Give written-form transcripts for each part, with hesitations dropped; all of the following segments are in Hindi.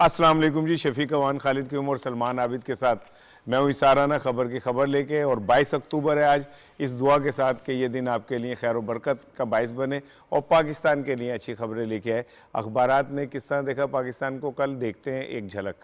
अस्सलाम वालेकुम जी। शफीक अवान, खालिद की उमर, सलमान आबिद के साथ मैं हूँ इसाराना खबर की खबर लेके। और 22 अक्टूबर है आज। इस दुआ के साथ कि ये दिन आपके लिए खैर बरकत का बाइस बने और पाकिस्तान के लिए अच्छी खबरें लेके आए। अखबारात ने किस तरह देखा पाकिस्तान को, कल देखते हैं एक झलक।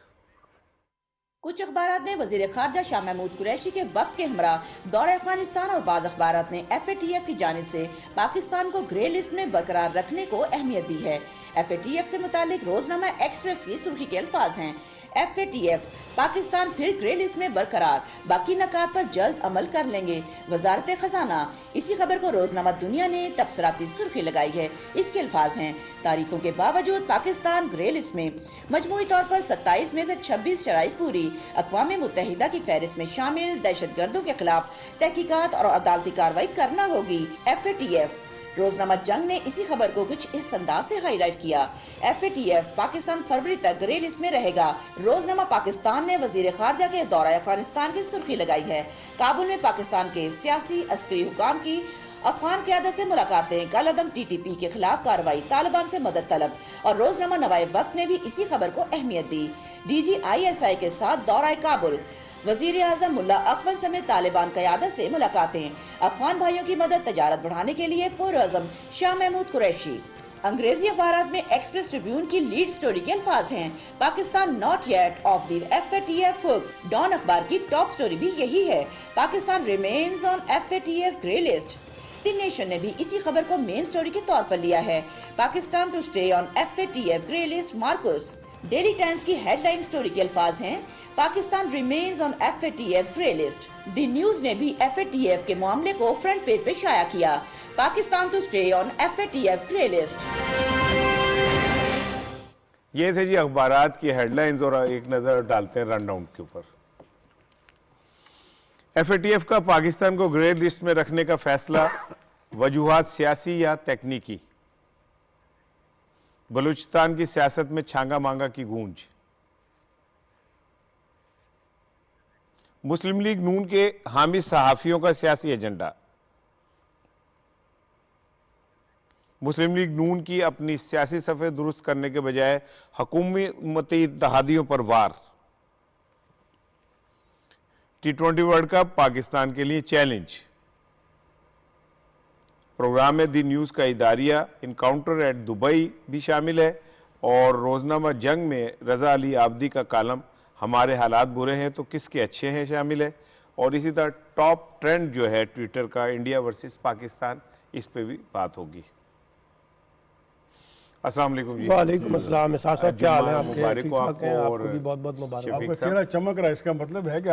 कुछ अखबारात ने वजीर खारजा शाह महमूद कुरैशी के वक्त के हमरा दौरे अफगानिस्तान और बाज़ अखबारात ने FATF की जानिब से पाकिस्तान को ग्रे लिस्ट में बरकरार रखने को अहमियत दी है। FATF से मुतालिक रोजनामा एक्सप्रेस की सुर्खी के अल्फाज हैं, FATF पाकिस्तान फिर ग्रे लिस्ट में बरकरार, बाकी नकात पर जल्द अमल कर लेंगे, वजारत खजाना। इसी खबर को रोजनामा दुनिया ने तबसराती सुर्खी लगाई है। इसके अल्फाज हैं, तारीफों के बावजूद पाकिस्तान ग्रे लिस्ट में, मजमूई तौर पर 27 में से 26 शराइत पूरी, अक़वाम मुत्तहिदा की फहरिस्त में शामिल, दहशत गर्दों के खिलाफ तहकीकात और अदालती कार्रवाई करना होगी। FATF रोजनामा जंग ने इसी खबर को कुछ इस अंदाज से हाईलाइट किया, FATF पाकिस्तान फरवरी तक ग्रे लिस्ट में रहेगा। रोजनामा पाकिस्तान ने वजीर खारजा के दौरा अफगानिस्तान की सुर्खी लगाई है। काबुल में पाकिस्तान के सियासी अस्करी हुकाम की अफगान क़यादत से मुलाकातें, कलअदम TTP के खिलाफ कार्रवाई, तालिबान से मदद तलब। और रोजनामा नवाए वक्त ने भी इसी खबर को अहमियत दी। DG ISI के साथ दौरा काबुल, वजीर आजम मुल्ला अकबर समेत तालिबान क़यादत से मुलाकातें, अफगान भाइयों की मदद, तजारत बढ़ाने के लिए पुरअज़म शाह महमूद कुरैशी। अंग्रेजी अखबारात में एक्सप्रेस ट्रिब्यून की लीड स्टोरी के अल्फाज हैं, Pakistan not yet of the FATF hook. Dawn अखबार की टॉप स्टोरी भी यही है, Pakistan remains on FATF grey list. The Nation ने भी इसी खबर को मेन स्टोरी के तौर पर लिया है, Pakistan to stay on FATF grey list मार्कुस। डेली टाइम्स की हेडलाइन स्टोरी के अल्फाज हैं, Pakistan remains on FATF grey list. The news ने भी FATF के मामले को फ्रंट पेज पे शाया किया, Pakistan to stay on FATF grey list. ये थे जी अखबारात की हेडलाइंस और एक नजर डालते हैं रनडाउन के ऊपर। FATF का पाकिस्तान को ग्रे लिस्ट में रखने का फैसला, वजूहात सियासी या तकनीकी। बलूचिस्तान की सियासत में छांगा मांगा की गूंज। मुस्लिम लीग नून के हामी सहाफियों का सियासी एजेंडा। मुस्लिम लीग नून की अपनी सियासी सफ़े दुरुस्त करने के बजाय हुकूमती इत्तेहादियों पर वार। T20 वर्ल्ड कप पाकिस्तान के लिए चैलेंज। प्रोग्राम में दी न्यूज़ का इदारिया, इनकाउंटर एट दुबई भी शामिल है। और रोजनामा जंग में रज़ा अली आबदी का कालम, हमारे हालात बुरे हैं तो किसके अच्छे हैं, शामिल है। और इसी तरह टॉप ट्रेंड जो है ट्विटर का, इंडिया वर्सेस पाकिस्तान, इस पे भी बात होगी। अस्सलाम वालेकुम जी। वालेकुम अस्सलाम। साहब क्या हाल है आपके? मुबारक हो आपको और भी बहुत बहुत मुबारक। आपका चेहरा चमक रहा है, इसका मतलब है कि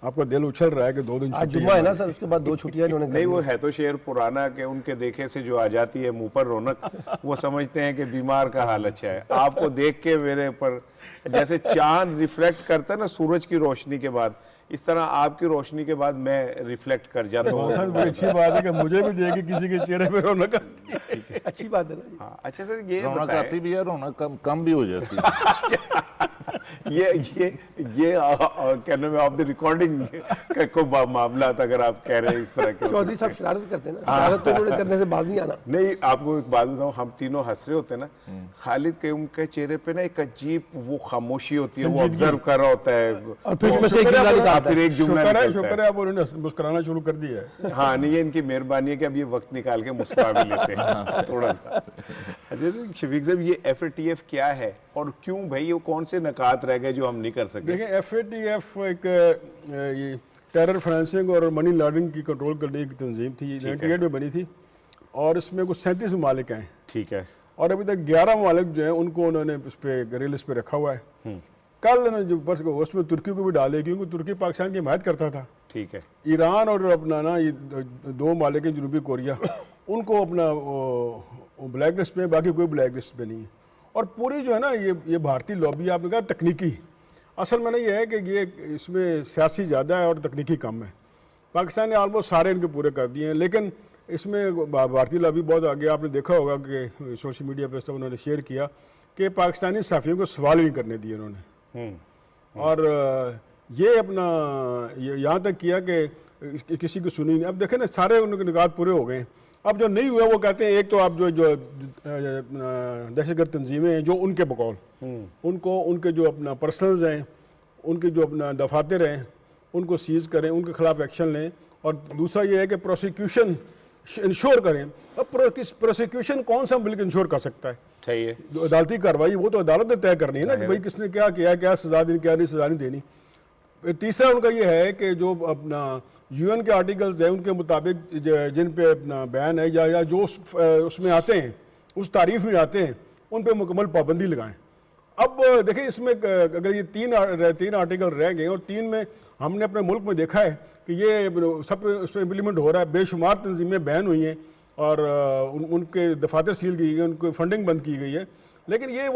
आपका दिल उछल रहा है कि 2 दिन आज जुम्मा है ना सर, उसके बाद 2 छुट्टियां इन्होंने नहीं, वो है तो शेर पुराना के उनके देखे से जो आ जाती है मुंह पर रौनक, वो समझते हैं कि बीमार का हाल अच्छा है। आपको देख के मेरे ऊपर जैसे चांद रिफ्लेक्ट करता है ना सूरज की रोशनी के बाद, इस तरह आपकी रोशनी के बाद मैं रिफ्लेक्ट कर जाता हूँ। बड़ी अच्छी बात है कि मुझे भी देख के किसी के चेहरे पे रौनक आती है। अच्छी बात है ना। हाँ, अच्छा सर, ये रौनक आती भी है, रौनक कम भी हो जाती है। ये कहने में ऑफ द रिकॉर्डिंग का कोई मामला था, अगर आप कह रहे हैं इस तरह के। चौधरी साहब शरारत करते हैं ना, शरारत तो इन्होंने करने से बाज नहीं आना। नहीं, आपको एक बात बताऊं, हम तीनों हंस रहे होते हैं ना, खालिद के उनके चेहरे पे ना एक अजीब वो खामोशी होती है, वो ऑब्जर्व कर रहा होता है और फिर उसमें से एक जुमला निकालता है। फिर एक जुमला निकलता है। शुक्र है आप उन्होंने मुस्कुराना शुरू कर दिया है। हाँ, नहीं, ये इनकी मेहरबानी है कि अब ये वक्त निकाल के मुस्कुरा भी लेते हैं थोड़ा सा। अच्छा शफीक साहब, ये FATF क्या है और क्यों भाई, ये कौन से नकात रह गए जो हम नहीं कर सके? देखिए, FATF एक ये टेरर फाइनेंसिंग और मनी लॉन्ड्रिंग की कंट्रोल करने की तंजीम थी, 98 में बनी थी और इसमें कुछ 37 ममालिक हैं। ठीक है। और अभी तक 11 ममालिक जो हैं उनको उन्होंने उस पर ग्रे लिस्ट पे रखा हुआ है। कल जो बस उसमें तुर्की को भी डाले, क्योंकि तुर्की पाकिस्तान की हिमायत करता था। ठीक है। ईरान और अपना ना ये 2 ममालिक हैं, जनूबी कोरिया, उनको अपना ब्लैक लिस्ट पे, बाकी कोई ब्लैक लिस्ट पे नहीं है। और पूरी जो है ना ये भारतीय लॉबी, आपने कहा तकनीकी, असल में ना ये है कि ये इसमें सियासी ज़्यादा है और तकनीकी कम है। पाकिस्तान ने ऑलमोस्ट सारे इनके पूरे कर दिए हैं, लेकिन इसमें भारतीय लॉबी बहुत आगे। आपने देखा होगा कि सोशल मीडिया पर सब उन्होंने शेयर किया कि पाकिस्तानी सहाफ़ियों को सवाल ही नहीं करने दिए उन्होंने। और ये अपना यहाँ तक किया कि किसी की सुनी नहीं। अब देखें ना, सारे उनके निकात पूरे हो गए। अब जो नहीं हुआ वो कहते हैं, एक तो आप जो जो दहशतगर्द तंजीमें हैं जो उनके बकौल, उनको उनके जो अपना पर्सनल्स हैं, उनके जो अपना दफातर हैं, उनको सीज करें, उनके खिलाफ एक्शन लें। और दूसरा ये है कि प्रोसिक्यूशन इंश्योर करें। अब प्रोसिक्यूशन कौन सा मुल्क इंश्योर कर सकता है? सही है। जो अदालती कार्रवाई वो तो अदालत ने तय करनी है ना, कि भाई किसने क्या किया, क्या सजा देनी, क्या नहीं सजा नहीं देनी। तीसरा उनका ये है कि जो अपना यूएन के आर्टिकल्स हैं उनके मुताबिक जिन पे अपना बैन है या जो उसमें आते हैं, उस तारीफ में आते हैं, उन पे मुकम्मल पाबंदी लगाएं। अब देखिए, इसमें अगर ये तीन आर्टिकल रह गए और तीन में हमने अपने मुल्क में देखा है कि ये सब उस पर इम्प्लीमेंट हो रहा है, बेशुमार तंजीमें बैन हुई हैं और उनके दफातर सील की गई, उनको फंडिंग बंद की गई है। लेकिन ये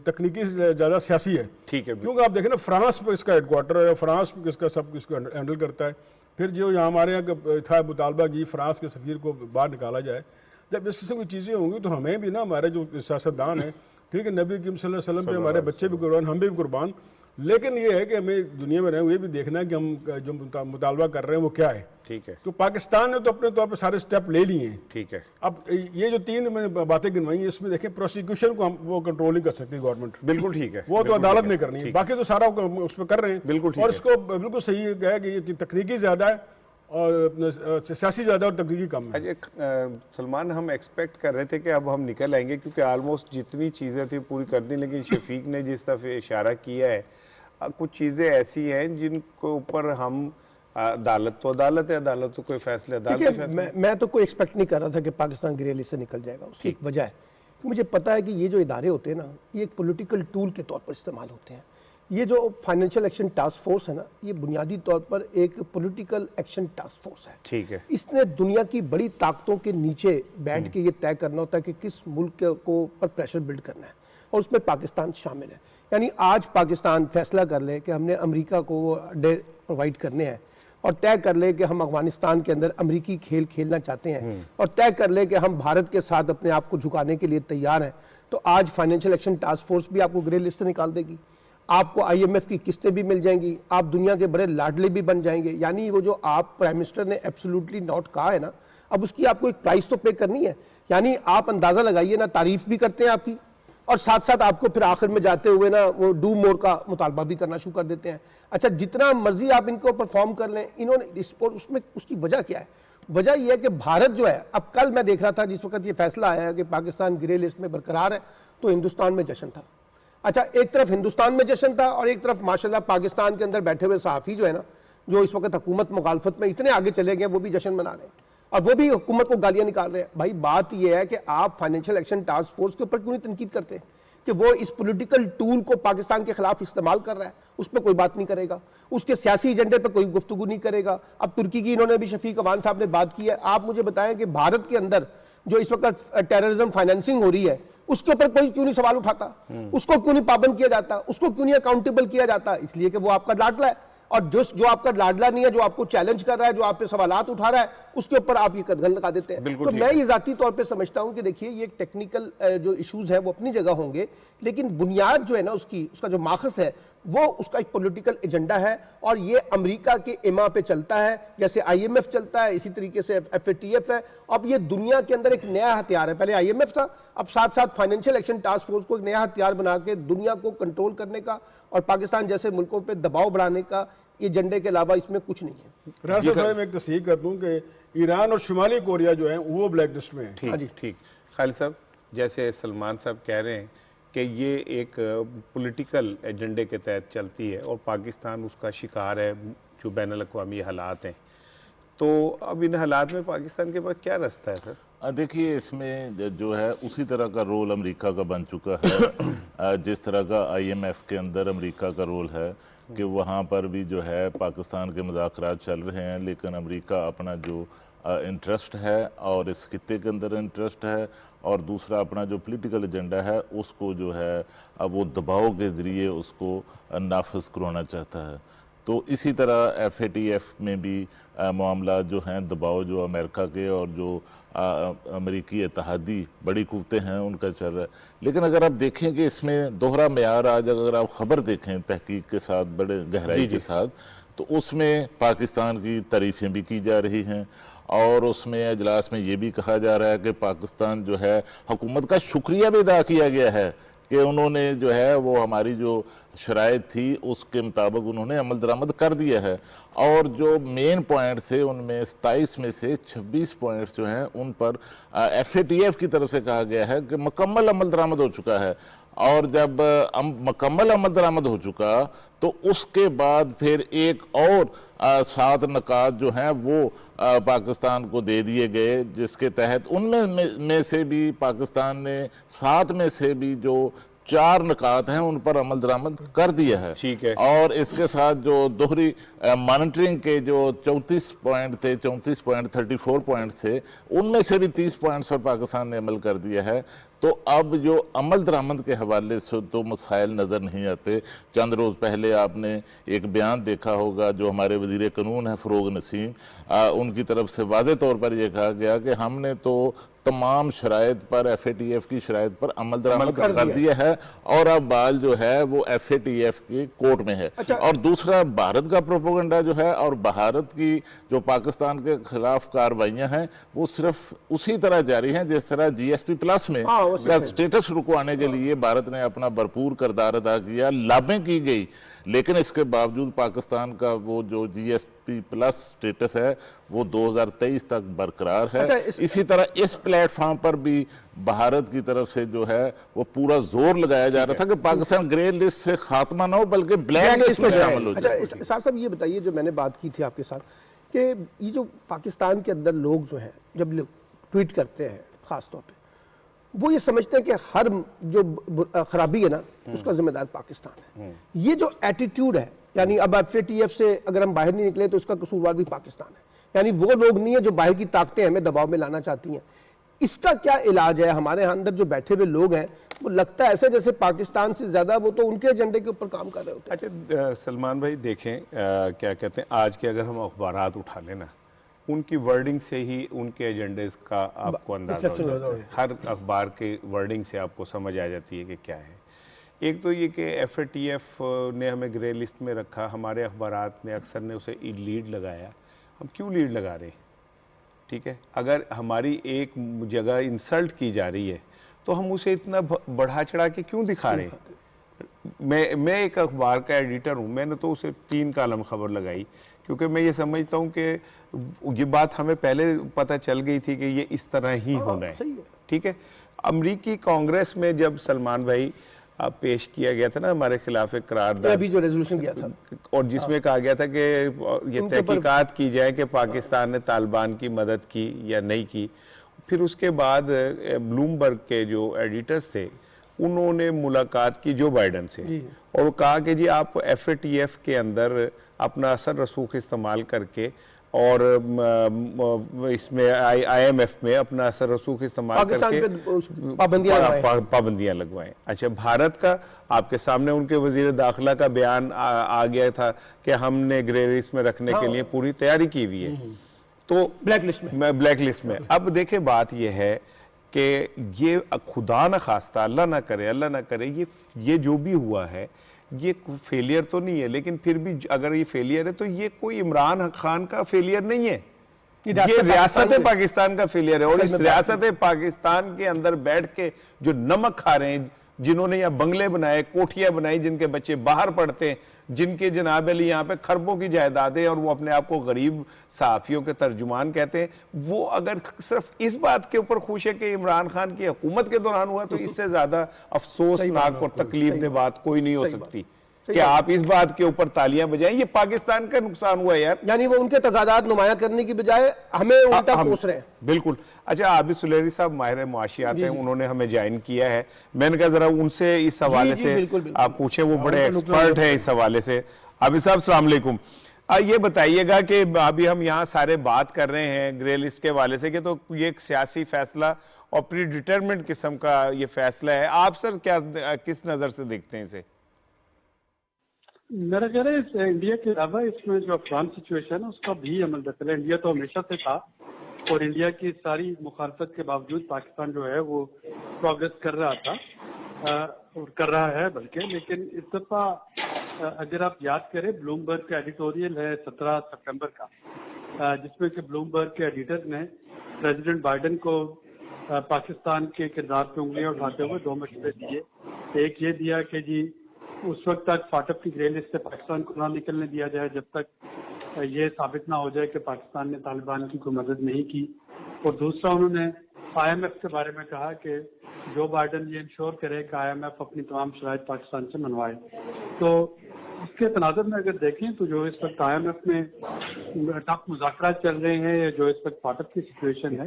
तकनीकी ज़्यादा सियासी है। ठीक है, क्योंकि आप देखें ना, फ्रांस पे इसका हेडक्वार्टर है, फ्रांस पे इसका सब इसको हैंडल करता है। फिर जो यहाँ हमारे यहाँ था मुतालबा की फ्रांस के सफ़ीर को बाहर निकाला जाए। जब इस किस्म की चीज़ें होंगी तो हमें भी ना, हमारे जो सियासतदान हैं, ठीक है, नबी करीम सल्लल्लाहु अलैहि वसल्लम पे हमारे बच्चे भी कुर्बान, हम भी कुर्बान। लेकिन ये है कि हमें दुनिया में रहे ये भी देखना है कि हम जो मुतालबा कर रहे हैं वो क्या है। ठीक है। तो पाकिस्तान ने तो अपने तौर पर सारे स्टेप ले लिए हैं। ठीक है। अब ये जो तीन मैंने बातें गिनवाई, इसमें देखें प्रोसिक्यूशन को हम वो कंट्रोल नहीं कर सकती गवर्नमेंट। बिल्कुल ठीक है, वो तो अदालत ने करनी है, बाकी तो सारा उस पर कर रहे हैं। बिल्कुल ठीक और है। इसको बिल्कुल सही है कि तकनीकी ज़्यादा है और सियासी ज़्यादा और तकनीकी कम है। सलमान, हम एक्सपेक्ट कर रहे थे कि अब हम निकल आएंगे क्योंकि ऑलमोस्ट जितनी चीज़ें थी पूरी कर दी, लेकिन शफीक ने जिस तरफ इशारा किया है, कुछ चीज़ें ऐसी हैं जिनको ऊपर हम अदालत तो अदालत है, अदालत तो कोई फैसले अदालत फैसले। मैं तो कोई एक्सपेक्ट नहीं कर रहा था कि पाकिस्तान ग्रे लिस्ट से निकल जाएगा। उसकी एक वजह है कि मुझे पता है कि ये जो इदारे होते हैं ना, ये एक पॉलिटिकल टूल के तौर पर इस्तेमाल होते हैं। ये जो फाइनेंशियल एक्शन टास्क फोर्स है ना, ये बुनियादी तौर पर एक पॉलिटिकल एक्शन टास्क फोर्स है। ठीक है। इसने दुनिया की बड़ी ताकतों के नीचे बैठ के ये तय करना होता है कि किस मुल्क को पर प्रेशर बिल्ड करना है, और उसमें पाकिस्तान शामिल है। यानी आज पाकिस्तान फैसला कर ले कि हमने अमेरिका को अड्डे प्रोवाइड करने हैं, और तय कर ले कि हम अफगानिस्तान के अंदर अमेरिकी खेल खेलना चाहते हैं, और तय कर ले कि हम भारत के साथ अपने आप को झुकाने के लिए तैयार हैं, तो आज फाइनेंशियल एक्शन टास्क फोर्स भी आपको ग्रे लिस्ट से निकाल देगी। आपको IMF की किस्तें भी मिल जाएंगी, आप दुनिया के बड़े लाडले भी बन जाएंगे। यानी वो जो आप प्राइम मिनिस्टर ने एब्सोल्युटली नॉट कहा है ना, अब उसकी आपको एक प्राइस तो पे करनी है। यानी आप अंदाजा लगाइए ना, तारीफ भी करते हैं आपकी, और साथ साथ आपको फिर आखिर में जाते हुए ना वो डू मोर का मुतालबा भी करना शुरू कर देते हैं। अच्छा, जितना मर्जी आप इनको परफॉर्म कर लें, इन्होंने उसमें उसकी वजह क्या है? वजह यह है कि भारत जो है, अब कल मैं देख रहा था जिस वक्त ये फैसला आया कि पाकिस्तान ग्रे लिस्ट में बरकरार है, तो हिंदुस्तान में जश्न था। अच्छा, एक तरफ हिंदुस्तान में जश्न था और एक तरफ माशाल्लाह पाकिस्तान के अंदर बैठे हुए सहाफ़ी जो है ना, जो इस वक्त हुकूमत मुखालफत में इतने आगे चले गए, वो भी जश्न मना रहे हैं और वो भी हुकूमत को गालियां निकाल रहे हैं। भाई बात यह है कि आप फाइनेंशियल एक्शन टास्क फोर्स के ऊपर क्यों नहीं तनकीद करते कि वो इस पॉलिटिकल टूल को पाकिस्तान के खिलाफ इस्तेमाल कर रहा है, उस पर कोई बात नहीं करेगा, उसके सियासी एजेंडे पर कोई गुफ्तगू नहीं करेगा। अब तुर्की की इन्होंने भी, शफीक अवान साहब ने बात की है। आप मुझे बताएं कि भारत के अंदर जो इस वक्त टेररिज्म फाइनेंसिंग हो रही है, उसके ऊपर कोई क्यों नहीं सवाल उठाता, उसको क्यों नहीं पाबंद किया जाता, उसको क्यों नहीं अकाउंटेबल किया जाता? इसलिए कि वो आपका लाडला है, और जो आपका लाडला नहीं है, जो आपको चैलेंज कर रहा है, जो आप पे सवालात उठा रहा है, उसके ऊपर आप ये कदगन लगा देते हैं। तो मैं ये जाती तौर पे समझता हूं कि देखिए, ये टेक्निकल जो इश्यूज है वो अपनी जगह होंगे, लेकिन बुनियाद जो है ना उसका जो माखस है, वो उसका एक पॉलिटिकल एजेंडा है, और ये अमेरिका के इमा पे चलता है, जैसे IMF चलता है, इसी तरीके से FATF है। अब ये दुनिया के अंदर एक नया हथियार है, पहले IMF था, अब साथ साथ फाइनेंशियल एक्शन टास्क फोर्स को एक नया हथियार बना के दुनिया को कंट्रोल करने का और पाकिस्तान जैसे मुल्कों पर दबाव बढ़ाने का एजेंडे के अलावा इसमें कुछ नहीं है। राशिद भाई, मैं एक तस्दीक कर दूं कि ईरान और शुमाली कोरिया जो है वो ब्लैक लिस्ट में है। ठीक। खालिद साहब, जैसे सलमान साहब कह रहे हैं कि ये एक पॉलिटिकल एजेंडे के तहत चलती है और पाकिस्तान उसका शिकार है, जो बैनुल-अक़वामी हालात हैं, तो अब इन हालात में पाकिस्तान के पास क्या रास्ता है सर? देखिए, इसमें जो है उसी तरह का रोल अमेरिका का बन चुका है जिस तरह का IMF के अंदर अमेरिका का रोल है, कि वहाँ पर भी जो है पाकिस्तान के मुज़ाकरात चल रहे हैं, लेकिन अमेरिका अपना जो इंटरेस्ट है और इस खित्ते के अंदर इंटरेस्ट है, और दूसरा अपना जो पॉलिटिकल एजेंडा है उसको जो है अब वो दबाव के ज़रिए उसको नाफिज करवाना चाहता है। तो इसी तरह FATF में भी मामला जो हैं, दबाव जो अमेरिका के और जो अमेरिकी इत्तेहादी बड़ी कुव्वतें हैं उनका चल रहा है। लेकिन अगर आप देखें कि इसमें दोहरा मेयार, आज अगर आप ख़बर देखें तहकीक के साथ, बड़े गहराई के साथ, तो उसमें पाकिस्तान की तारीफ़ें भी की जा रही हैं और उसमें अजलास में ये भी कहा जा रहा है कि पाकिस्तान जो है हुकूमत का शुक्रिया भी अदा किया गया है कि उन्होंने जो है वो हमारी जो शराइत थी उसके मुताबिक उन्होंने अमल दरामद कर दिया है। और जो मेन पॉइंट्स है उनमें 27 में से 26 पॉइंट्स जो हैं उन पर FATF की तरफ से कहा गया है कि मुकम्मल अमल दरामद हो चुका है। और जब मुकम्मल अमल दरामद हो चुका तो उसके बाद फिर एक और 7 नकात जो हैं वो पाकिस्तान को दे दिए गए, जिसके तहत उनमें में से भी पाकिस्तान ने 7 में से भी जो 4 नकात हैं उन पर अमल दरामद कर दिया है। ठीक है। और इसके साथ जो दोहरी मॉनिटरिंग के जो 34 पॉइंट थे, 34 पॉइंट थे, उनमें से भी 30 पॉइंट्स पर पाकिस्तान ने अमल कर दिया है। तो अब जो अमल दरामद के हवाले से तो मसाइल नज़र नहीं आते। चंद रोज़ पहले आपने एक बयान देखा होगा जो हमारे वज़ीर कानून है फ़रोग नसीम, उनकी तरफ से वाज़े तौर पर यह कहा गया कि हमने तो तमाम शराइत पर FATF की शराइत पर अमल दरामद कर दिया है और अब बाल जो है वो FATF के कोर्ट में है। अच्छा। और दूसरा भारत का प्रोपोगंडा जो है और भारत की जो पाकिस्तान के खिलाफ कार्रवाइयाँ हैं वो सिर्फ उसी तरह जारी हैं जिस तरह GSP+ में स्टेटस रुकवाने के लिए भारत ने अपना भरपूर किरदार अदा किया, लाभें की गई, लेकिन इसके बावजूद पाकिस्तान का वो जो GSP+ स्टेटस है वो 2023 तक बरकरार है। अच्छा, इसी तरह इस प्लेटफॉर्म पर भी भारत की तरफ से जो है वो पूरा जोर लगाया जा रहा था कि पाकिस्तान ग्रे लिस्ट से खात्मा ना हो बल्कि ब्लैक लिस्ट में शामिल हो जाए। अच्छा साहब ये बताइए, जो मैंने बात की थी आपके साथ कि ये जो पाकिस्तान के अंदर लोग जो हैं जब लोग ट्वीट करते हैं खास तौर पे वो ये समझते हैं कि हर जो खराबी है ना उसका जिम्मेदार पाकिस्तान है। ये जो एटीट्यूड है, यानी अब FATF से अगर हम बाहर नहीं निकले तो उसका कसूरवार भी पाकिस्तान है, यानी वो लोग नहीं है जो बाहर की ताकतें हमें दबाव में लाना चाहती हैं। इसका क्या इलाज है? हमारे अंदर जो बैठे हुए लोग हैं वो लगता है ऐसे जैसे पाकिस्तान से ज्यादा वो तो उनके एजेंडे के ऊपर काम कर रहे होते हैं। अच्छा सलमान भाई देखें, क्या कहते हैं, आज के अगर हम अखबारात उठा लेना उनकी वर्डिंग से ही उनके एजेंडेस का आपको अंदाजा हो जाता है। हर अखबार के वर्डिंग से आपको समझ आ जाती है कि क्या है। एक तो ये कि FATF ने हमें ग्रे लिस्ट में रखा, हमारे अखबारात ने अक्सर ने उसे लीड लगाया। हम क्यों लीड लगा रहे हैं? ठीक है, अगर हमारी एक जगह इंसल्ट की जा रही है तो हम उसे इतना बढ़ा चढ़ा के क्यों दिखा रहे हैं? मैं एक अखबार का एडिटर हूँ, मैंने तो उसे 3 कॉलम खबर लगाई क्योंकि मैं ये समझता हूँ कि ये बात हमें पहले पता चल गई थी कि ये इस तरह ही होना है। ठीक है, अमरीकी कांग्रेस में जब सलमान भाई पेश किया गया था ना हमारे खिलाफ एक करारदाद, अभी जो रेजोल्यूशन किया था और जिसमें कहा गया था कि ये तहकीकात की जाए कि पाकिस्तान ने तालिबान की मदद की या नहीं की। फिर उसके बाद ब्लूमबर्ग के जो एडिटर्स थे उन्होंने मुलाकात की जो बाइडन से और कहा कि जी आप FATF के अंदर अपना असर रसूख इस्तेमाल करके और इसमें IMF में अपना असर रसूख इस्तेमाल करके पाबंदियां लगवाएं। अच्छा, भारत का आपके सामने उनके वजीर दाखिला का बयान आ गया था कि हमने ग्रे लिस्ट में रखने के लिए पूरी तैयारी की हुई है, तो ब्लैक लिस्ट में। अब देखे बात यह है कि ये खुदा न खास्ता, अल्लाह ना करे ये जो भी हुआ है ये फेलियर तो नहीं है, लेकिन फिर भी अगर ये फेलियर है तो ये कोई इमरान खान का फेलियर नहीं है, ये रियासत पाकिस्तान का फेलियर है। और इस रियासत पाकिस्तान के अंदर बैठ के जो नमक खा रहे हैं, जिन्होंने यहाँ बंगले बनाए, कोठियां बनाई, जिनके बच्चे बाहर पढ़ते हैं, जिनके जनाब अली यहाँ पे खरबों की जायदादें और वो अपने आप को गरीब सहाफियों के तर्जुमान कहते हैं, वो अगर सिर्फ इस बात के ऊपर खुश है कि इमरान खान की हुकूमत के दौरान हुआ तो इससे ज्यादा अफसोसनाक और तकलीफ दे बात कोई नहीं हो सकती कि आप इस बात के ऊपर तालियां बजाएं। ये पाकिस्तान का नुकसान हुआ यार, यानी वो उनके तजादात नुमाया करने की बजाय हमें उल्टा कोस रहे हैं। बिल्कुल। अच्छा, आबिद सुलेरी साहब माहिर मुआशियात हैं, उन्होंने हमें ज्वाइन किया है, मैंने कहा जरा उनसे इस हवाले से आप पूछें, वो बड़े एक्सपर्ट है इस हवाले से। आबिद साहब अस्सलाम वालेकुम, ये बताइएगा कि अभी हम यहाँ सारे बात कर रहे हैं ग्रे लिस्ट के हवाले से कि तो ये एक सियासी फैसला और प्री डिटरमिनेट किस्म का ये फैसला है, आप सर क्या किस नजर से देखते हैं इसे? मेरा ख्याल है इंडिया के अलावा इसमें जो अफगान सिचुएशन है उसका भी अमल दखल है। इंडिया तो हमेशा से था और इंडिया की सारी मुखालफत के बावजूद पाकिस्तान जो है वो प्रोग्रेस कर रहा था और कर रहा है बल्कि, लेकिन इस दफा अगर आप याद करें, ब्लूमबर्ग का एडिटोरियल है 17 सितंबर का, जिसमें कि ब्लूमबर्ग के एडिटर ने प्रेसिडेंट बाइडेन को पाकिस्तान के किरदार पे उंगलियां उठाते हुए 2 मशवरे दिए। एक ये दिया कि जी उस वक्त तक फाटक की ग्रे लिस्ट से पाकिस्तान को ना निकलने दिया जाए जब तक ये साबित ना हो जाए कि पाकिस्तान ने तालिबान की कोई मदद नहीं की। और दूसरा, उन्होंने IMF के बारे में कहा कि जो बाइडेन ये इंश्योर करे कि IMF अपनी तमाम शराइत पाकिस्तान से मनवाए। तो इसके तनाज़ुर में अगर देखें तो जो इस वक्त IMF में टफ मुज़ाकरात चल रहे हैं या जो इस वक्त फाटक की सिचुएशन है,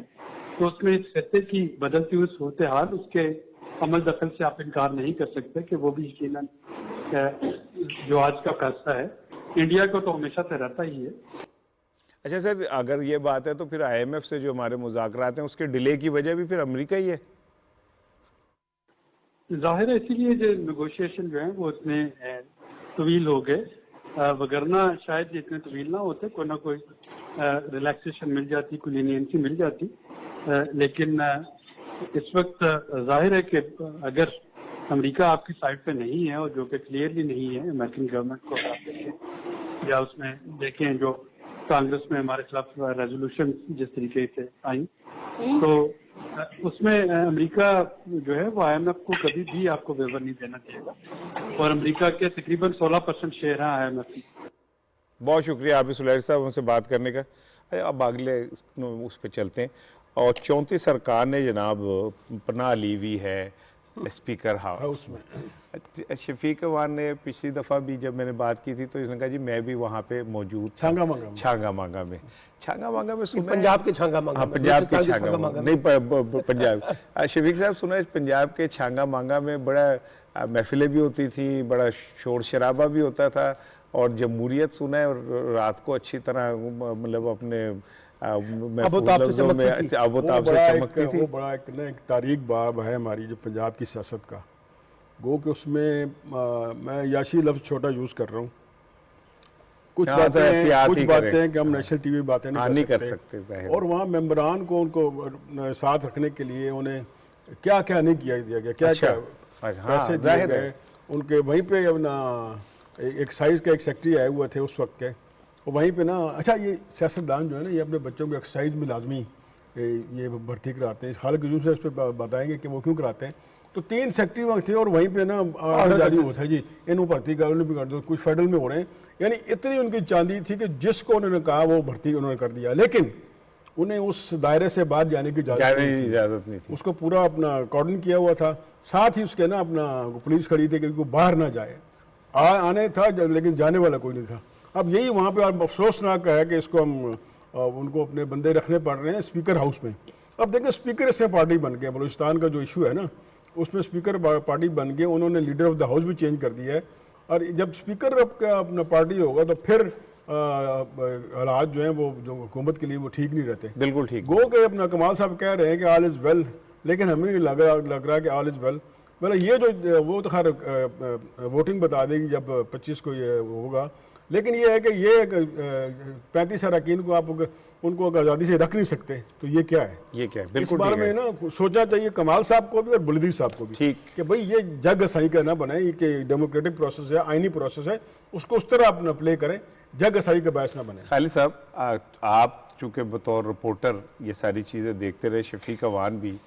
तो उसमें इस खत्ते की बदलती हुई सूरत हाल, उसके अमल दखल से आप इनकार नहीं कर सकते कि वो भी यकीनन जो आज का फैसला है इंडिया को तो हमेशा से रहता ही है। अच्छा सर, अगर ये बात है तो फिर IMF से जो हमारे मुज़ाकरात हैं उसके डिले की वजह भी फिर अमेरिका ही है? जाहिर है, इसीलिए जो नेगोशिएशन जो है वो इतने तवील हो गए, वगरना शायद ये इतने तवील ना होते, कोई ना कोई रिलैक्सेशन मिल जाती, कोई लीनियंसी मिल जाती। लेकिन इस वक्त जाहिर है कि अगर अमेरिका आपकी साइड पे नहीं है, और जो कि क्लियरली नहीं है अमेरिकन गवर्नमेंट को, या उसमें देखें जो कांग्रेस में हमारे खिलाफ रेजोल्यूशन जिस तरीके से आई, तो उसमें अमेरिका जो है वो IMF को कभी भी आपको वेवर नहीं देना चाहिएगा। और अमेरिका के तकरीबन 16% शेयर हैं IMF की। बहुत शुक्रिया आप सुलैर साहब हमसे बात करने का। अब अगले उस पर चलते हैं। और 34 सरकार ने जनाब पनाह ली हुई है स्पीकर हाउस में। शफीक अवान ने पिछली दफ़ा भी जब मैंने बात की थी तो इसने कहा जी मैं भी वहाँ पे मौजूद छांगा मांगा में पंजाब के छांगा मांगा, हाँ पंजाब के छांगा मांगा नहीं पंजाब शफीक साहब सुना है पंजाब के छांगा मांगा में बड़ा महफिलें भी होती थी, बड़ा शोर शराबा भी होता था, और जमहूरियत सुना है और रात को अच्छी तरह मतलब अपने अबोताब से चमकती थी। वो बड़ा एक तारीख बाब है हमारी जो पंजाब की सियासत का, गो कि उसमें मैं याशी लफ्ज़ छोटा यूज़ कर रहा हूँ। कुछ बातें हैं कि हम नेशनल टीवी बातें नहीं कर सकते, और वहाँ मेंबरान को उनको साथ रखने के लिए उन्हें क्या क्या नहीं किया दिया गया, क्या क्या पैसे दिए गए उनके। वहीं पे अपना एक्साइज का एक सेक्रेटरी आए हुए थे उस वक्त के, और वहीं पे ना, अच्छा ये सियासतदान जो है ना ये अपने बच्चों को एक्सरसाइज में लाजमी ये भर्ती कराते हैं। खालिक यूसुफ से इस पर बताएंगे कि वो क्यों कराते हैं। तो 3 सेक्रेटरी वक्त थे और वहीं पे ना ऑर्डर जारी होता है जी इनको भर्ती कर दो, कुछ फेडरल में हो रहे हैं। यानी इतनी उनकी चांदी थी कि जिसको उन्होंने कहा वो भर्ती उन्होंने कर दिया, लेकिन उन्हें उस दायरे से बाहर जाने की इजाज़त नहीं थी। उसको पूरा अपना कॉर्डन किया हुआ था, साथ ही उसके ना अपना पुलिस खड़ी थी कि वो बाहर ना जाए। आने था लेकिन जाने वाला कोई नहीं था। अब यही वहाँ पे अफसोसनाक है कि इसको हम उनको अपने बंदे रखने पड़ रहे हैं स्पीकर हाउस में। अब देखिए स्पीकर इससे पार्टी बन गए, बलूचिस्तान का जो इशू है ना उसमें स्पीकर पार्टी बन गए, उन्होंने लीडर ऑफ द हाउस भी चेंज कर दिया है। और जब स्पीकर अपना पार्टी होगा तो फिर हालात जो हैं वो जो हुकूमत के लिए वो ठीक नहीं रहते। बिल्कुल ठीक गो के अपना कमाल साहब कह रहे हैं कि ऑल इज़ वेल, लेकिन हमें लग रहा है कि ऑल इज़ वेल। मतलब ये जो वो तो खैर वोटिंग बता देगी जब 25 को ये होगा, लेकिन ये है कि ये 35 अरकान को आप उनको आज़ादी से रख नहीं सकते, तो ये क्या है? ये क्या है? बिल्कुल इस बारे में ना सोचना चाहिए कमाल साहब को भी और बुलदी साहब को भी कि भाई ये जग सही का ना बने, कि डेमोक्रेटिक प्रोसेस है, आइनी प्रोसेस है, उसको उस तरह अपना प्ले करें, जग सही का बहस ना बने। खालिद साहब आप चूँकि बतौर रिपोर्टर ये सारी चीज़ें देखते रहे, शफीक अवान भी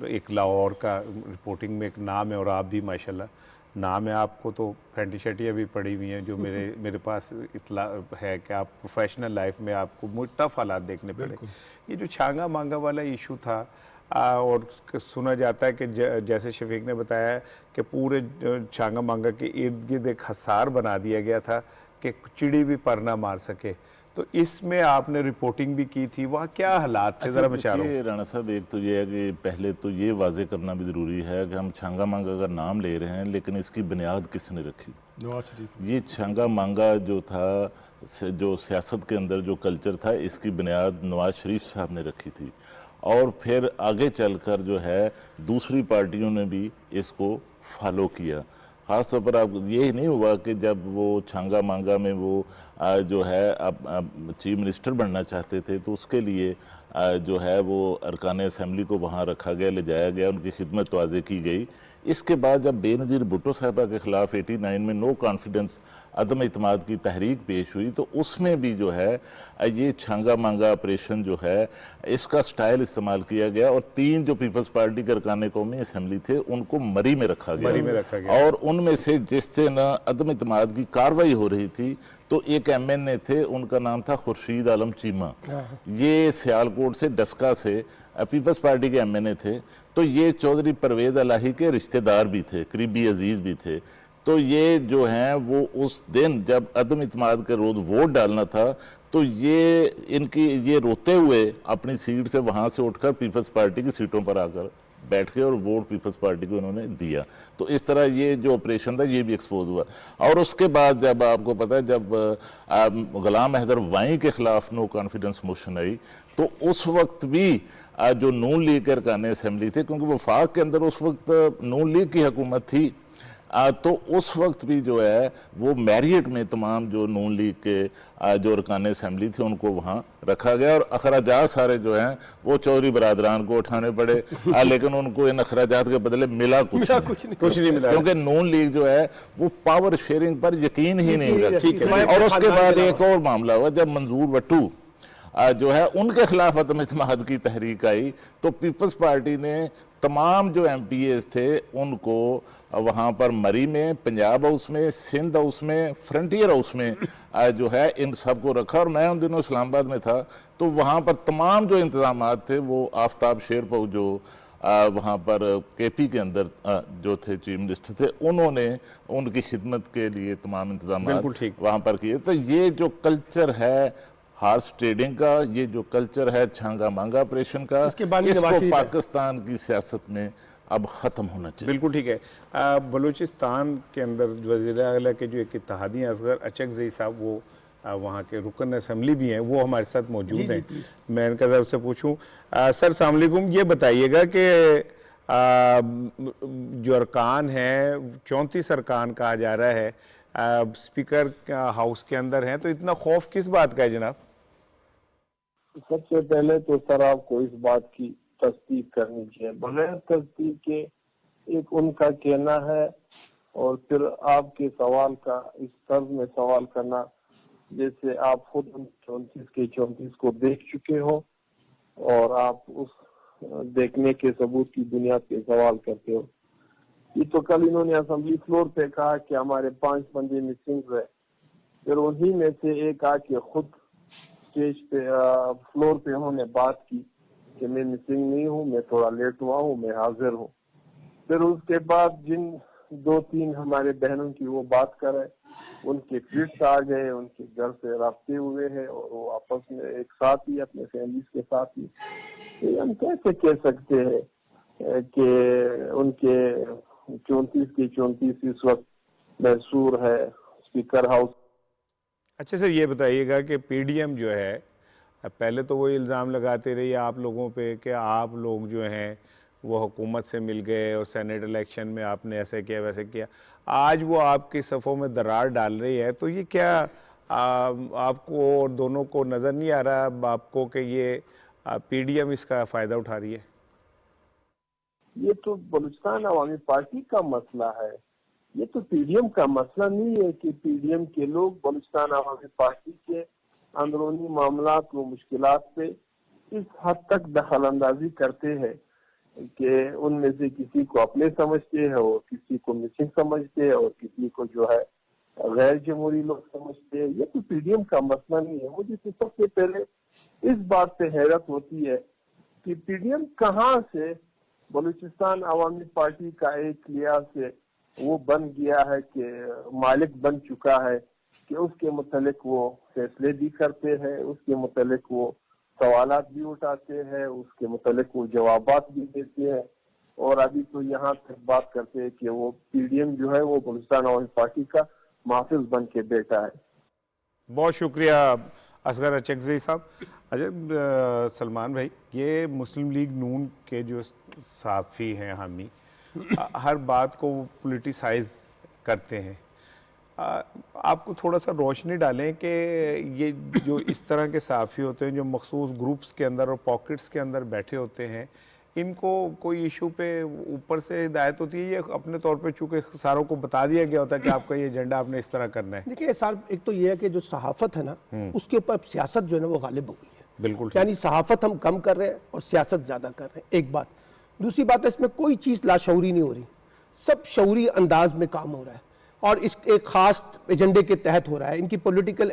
एक लाहौर का रिपोर्टिंग में एक नाम है, और आप भी माशाल्लाह नाम है आपको, तो फैंटी शर्टियाँ भी पड़ी हुई हैं जो मेरे पास इतला है कि आप प्रोफेशनल लाइफ में आपको टफ हालात देखने पड़े। ये जो छांगा मांगा वाला इशू था, और सुना जाता है कि जैसे शफीक ने बताया कि पूरे छांगा मांगा के इर्द गिर्द एक हसार बना दिया गया था कि चिड़ी भी पर ना मार सके। तो इसमें आपने रिपोर्टिंग भी की थी, वहाँ क्या हालात थे जरा बचा रहा हूँ। राणा साहब, एक तो ये है कि पहले तो ये वाजे करना भी ज़रूरी है कि हम छांगा मांगा का नाम ले रहे हैं, लेकिन इसकी बुनियाद किसने रखी? नवाज शरीफ। ये छांगा मांगा जो था, जो सियासत के अंदर जो कल्चर था, इसकी बुनियाद नवाज शरीफ साहब ने रखी थी, और फिर आगे चलकर जो है दूसरी पार्टियों ने भी इसको फॉलो किया। ख़ास तौर पर आप ये नहीं हुआ कि जब वो छांगा मांगा में वो जो है अब चीफ मिनिस्टर बनना चाहते थे, तो उसके लिए जो है वो अरकान असम्बली को वहाँ रखा गया, ले जाया गया, उनकी खिदमत वाज़े की गई। इसके बाद जब बेनज़ीर भुट्टो साहबा के ख़िलाफ़ 89 में नो कॉन्फिडेंस अदम इतमाद की तहरीक पेश हुई, तो उसमें भी जो है ये छांगा मांगा ऑपरेशन जो है इसका स्टाइल इस्तेमाल किया गया, और 3 जो पीपल्स पार्टी के अरकान कौमी असम्बली थे उनको मरी में रखा गया, और उनमें से जिस दिन अदम इतमाद की कार्रवाई हो रही थी तो एक MNA थे, उनका नाम था खुर्शीद आलम चीमा। ये सियालकोट से डस्का से पीपल्स पार्टी के MNA थे, तो ये चौधरी परवेज इलाही के रिश्तेदार भी थे, करीबी अजीज भी थे। तो ये जो हैं वो उस दिन जब अदम इत्माद के रोज़ वोट डालना था, तो ये रोते हुए अपनी सीट से वहाँ से उठकर पीपल्स पार्टी की सीटों पर आकर बैठ गए और वोट पीपल्स पार्टी को उन्होंने दिया। तो इस तरह ये जो ऑपरेशन था ये भी एक्सपोज हुआ। और उसके बाद जब आपको पता है जब गुलाम हैदर वाई के खिलाफ नो कॉन्फिडेंस मोशन आई, तो उस वक्त भी जो नून लीग के अरकान असम्बली थे, क्योंकि वफाक के अंदर उस वक्त नून लीग की हुकूमत थी, तो उस वक्त भी जो है वो मैरियट में तमाम जो नून लीग के जो अरकान असम्बली थे उनको वहाँ रखा गया, और अखराजात सारे जो हैं वो चौधरी बरादरान को उठाने पड़े, लेकिन उनको इन अखराजात के बदले मिला कुछ नहीं मिला, क्योंकि नून लीग जो है वो पावर शेयरिंग पर यकीन ही नहीं रखती। और उसके बाद एक और मामला हुआ, जब मंजूर वट्टू जो है उनके खिलाफ अदम इत्माद की तहरीक आई, तो पीपल्स पार्टी ने तमाम जो MPAs थे उनको वहाँ पर मरी में, पंजाब हाउस में, सिंध हाउस में, फ्रंटियर हाउस में जो है इन सबको रखा। और मैं उन दिनों इस्लामाबाद में था, तो वहाँ पर तमाम जो इंतजाम थे वो आफ्ताब शेरपऊ जो वहाँ पर KP के अंदर जो थे चीफ मिनिस्टर थे, उन्होंने उनकी खिदमत के लिए तमाम इंतजाम वहाँ पर किए। तो ये जो कल्चर है हॉर्स ट्रेडिंग का, ये जो कल्चर है छांगा मांगा ऑपरेशन का, इसको पाकिस्तान की सियासत में अब ख़त्म होना चाहिए। बिल्कुल ठीक है। बलूचिस्तान के अंदर वज़ीर आला के जो एक इत्तेहादी असगर अचकज़ई साहब, वो वहाँ के रुकन असम्बली भी हैं, वो हमारे साथ मौजूद हैं। मैं इनका ज़रा से पूछूँ, सर अस्सलाम वालेकुम, ये बताइएगा कि जो अरकान हैं 34 अरकान कहा जा रहा है स्पीकर हाउस के अंदर हैं, तो इतना खौफ किस बात का है जनाब? सबसे पहले तो सर आपको इस बात की तस्दीक करनी चाहिए, बगैर तस्दीक के एक उनका कहना है और फिर आपके सवाल का इस तर्ज में सवाल करना जैसे आप खुद 34 के 34 को देख चुके हो और आप उस देखने के सबूत की बुनियाद पे सवाल करते हो। ये तो कल इन्होंने असेंबली फ्लोर पे कहा कि हमारे 5 बंदे मिसिंग है, फिर उन्हीं में से एक आके खुद स्टेज पे फ्लोर पे उन्होंने बात की कि मैं मिसिंग नहीं हूँ, मैं थोड़ा लेट हुआ हूँ, मैं हाजिर हूँ। फिर उसके बाद जिन 2-3 हमारे बहनों की वो बात करे, उनके ट्वीट्स आ गए, उनके घर से राब्ते हुए हैं और वो आपस में एक साथ ही अपने फैमिलीज के साथ ही, तो हम कैसे कह सकते हैं कि उनके 34 की 34 इस वक्त मैसूर है स्पीकर हाउस। अच्छा सर, ये बताइएगा कि PDM जो है, पहले तो वो इल्ज़ाम लगाते रही आप लोगों पे कि आप लोग जो हैं वो हुकूमत से मिल गए और सेनेट इलेक्शन में आपने ऐसे किया वैसे किया, आज वो आपकी सफ़ों में दरार डाल रही है, तो ये क्या आपको और दोनों को नज़र नहीं आ रहा आपको कि ये PDM इसका फ़ायदा उठा रही है? ये तो बलूचिस्तान अवामी पार्टी का मसला है, ये तो PDM का मसला नहीं है कि PDM के लोग बलूचिस्तान अवामी पार्टी के अंदरूनी मामलात व मुश्किलात पे इस हद तक दखल अंदाजी करते हैं कि उनमें से किसी को अपने समझते हैं और किसी को मिसिंग समझते हैं और किसी को जो है गैर जमहूरी लोग समझते हैं। ये तो PDM का मसला नहीं है। मुझे तो सबसे पहले इस बात पे हैरत होती है कि PDM कहाँ से बलूचिस्तान अवामी पार्टी का एक लिहाज से वो बन गया है कि मालिक बन चुका है कि उसके मुतालिक वो फैसले भी करते हैं, उसके मुतालिक वो सवालात भी उठाते हैं, उसके मुतालिक वो जवाबात भी देते हैं, और अभी तो यहाँ तक बात करते हैं कि वो PDM जो है वो बलूचिस्तान अवामी पार्टी का महफिज बन के बैठा है। बहुत शुक्रिया असगर अचकज़ई साहब। अच्छा सलमान भाई, ये मुस्लिम लीग नून के जो साफ़ी हैं हामी, हर बात को पोलिटिसाइज करते हैं, आपको थोड़ा सा रोशनी डालें कि ये जो इस तरह के सहाफ़ी होते हैं जो मखसूस ग्रुप्स के अंदर और पॉकेट्स के अंदर बैठे होते हैं, इनको कोई इशू पे ऊपर से हिदायत होती है, ये अपने तौर पे चूंकि सारों को बता दिया गया होता है कि आपका ये एजेंडा आपने इस तरह करना है? देखिए सर, एक तो ये है कि जो सहाफत है ना, उसके ऊपर सियासत जो है ना वो गालिब हो गई है। बिल्कुल, यानी सहाफत हम कम कर रहे हैं और सियासत ज्यादा कर रहे हैं, एक बात। दूसरी बात है, इसमें कोई चीज लाशऊरी नहीं हो रही, सब शऊरी अंदाज में काम हो रहा है और इस एक खास एजेंडे के तहत हो रहा है। इनकी पॉलिटिकल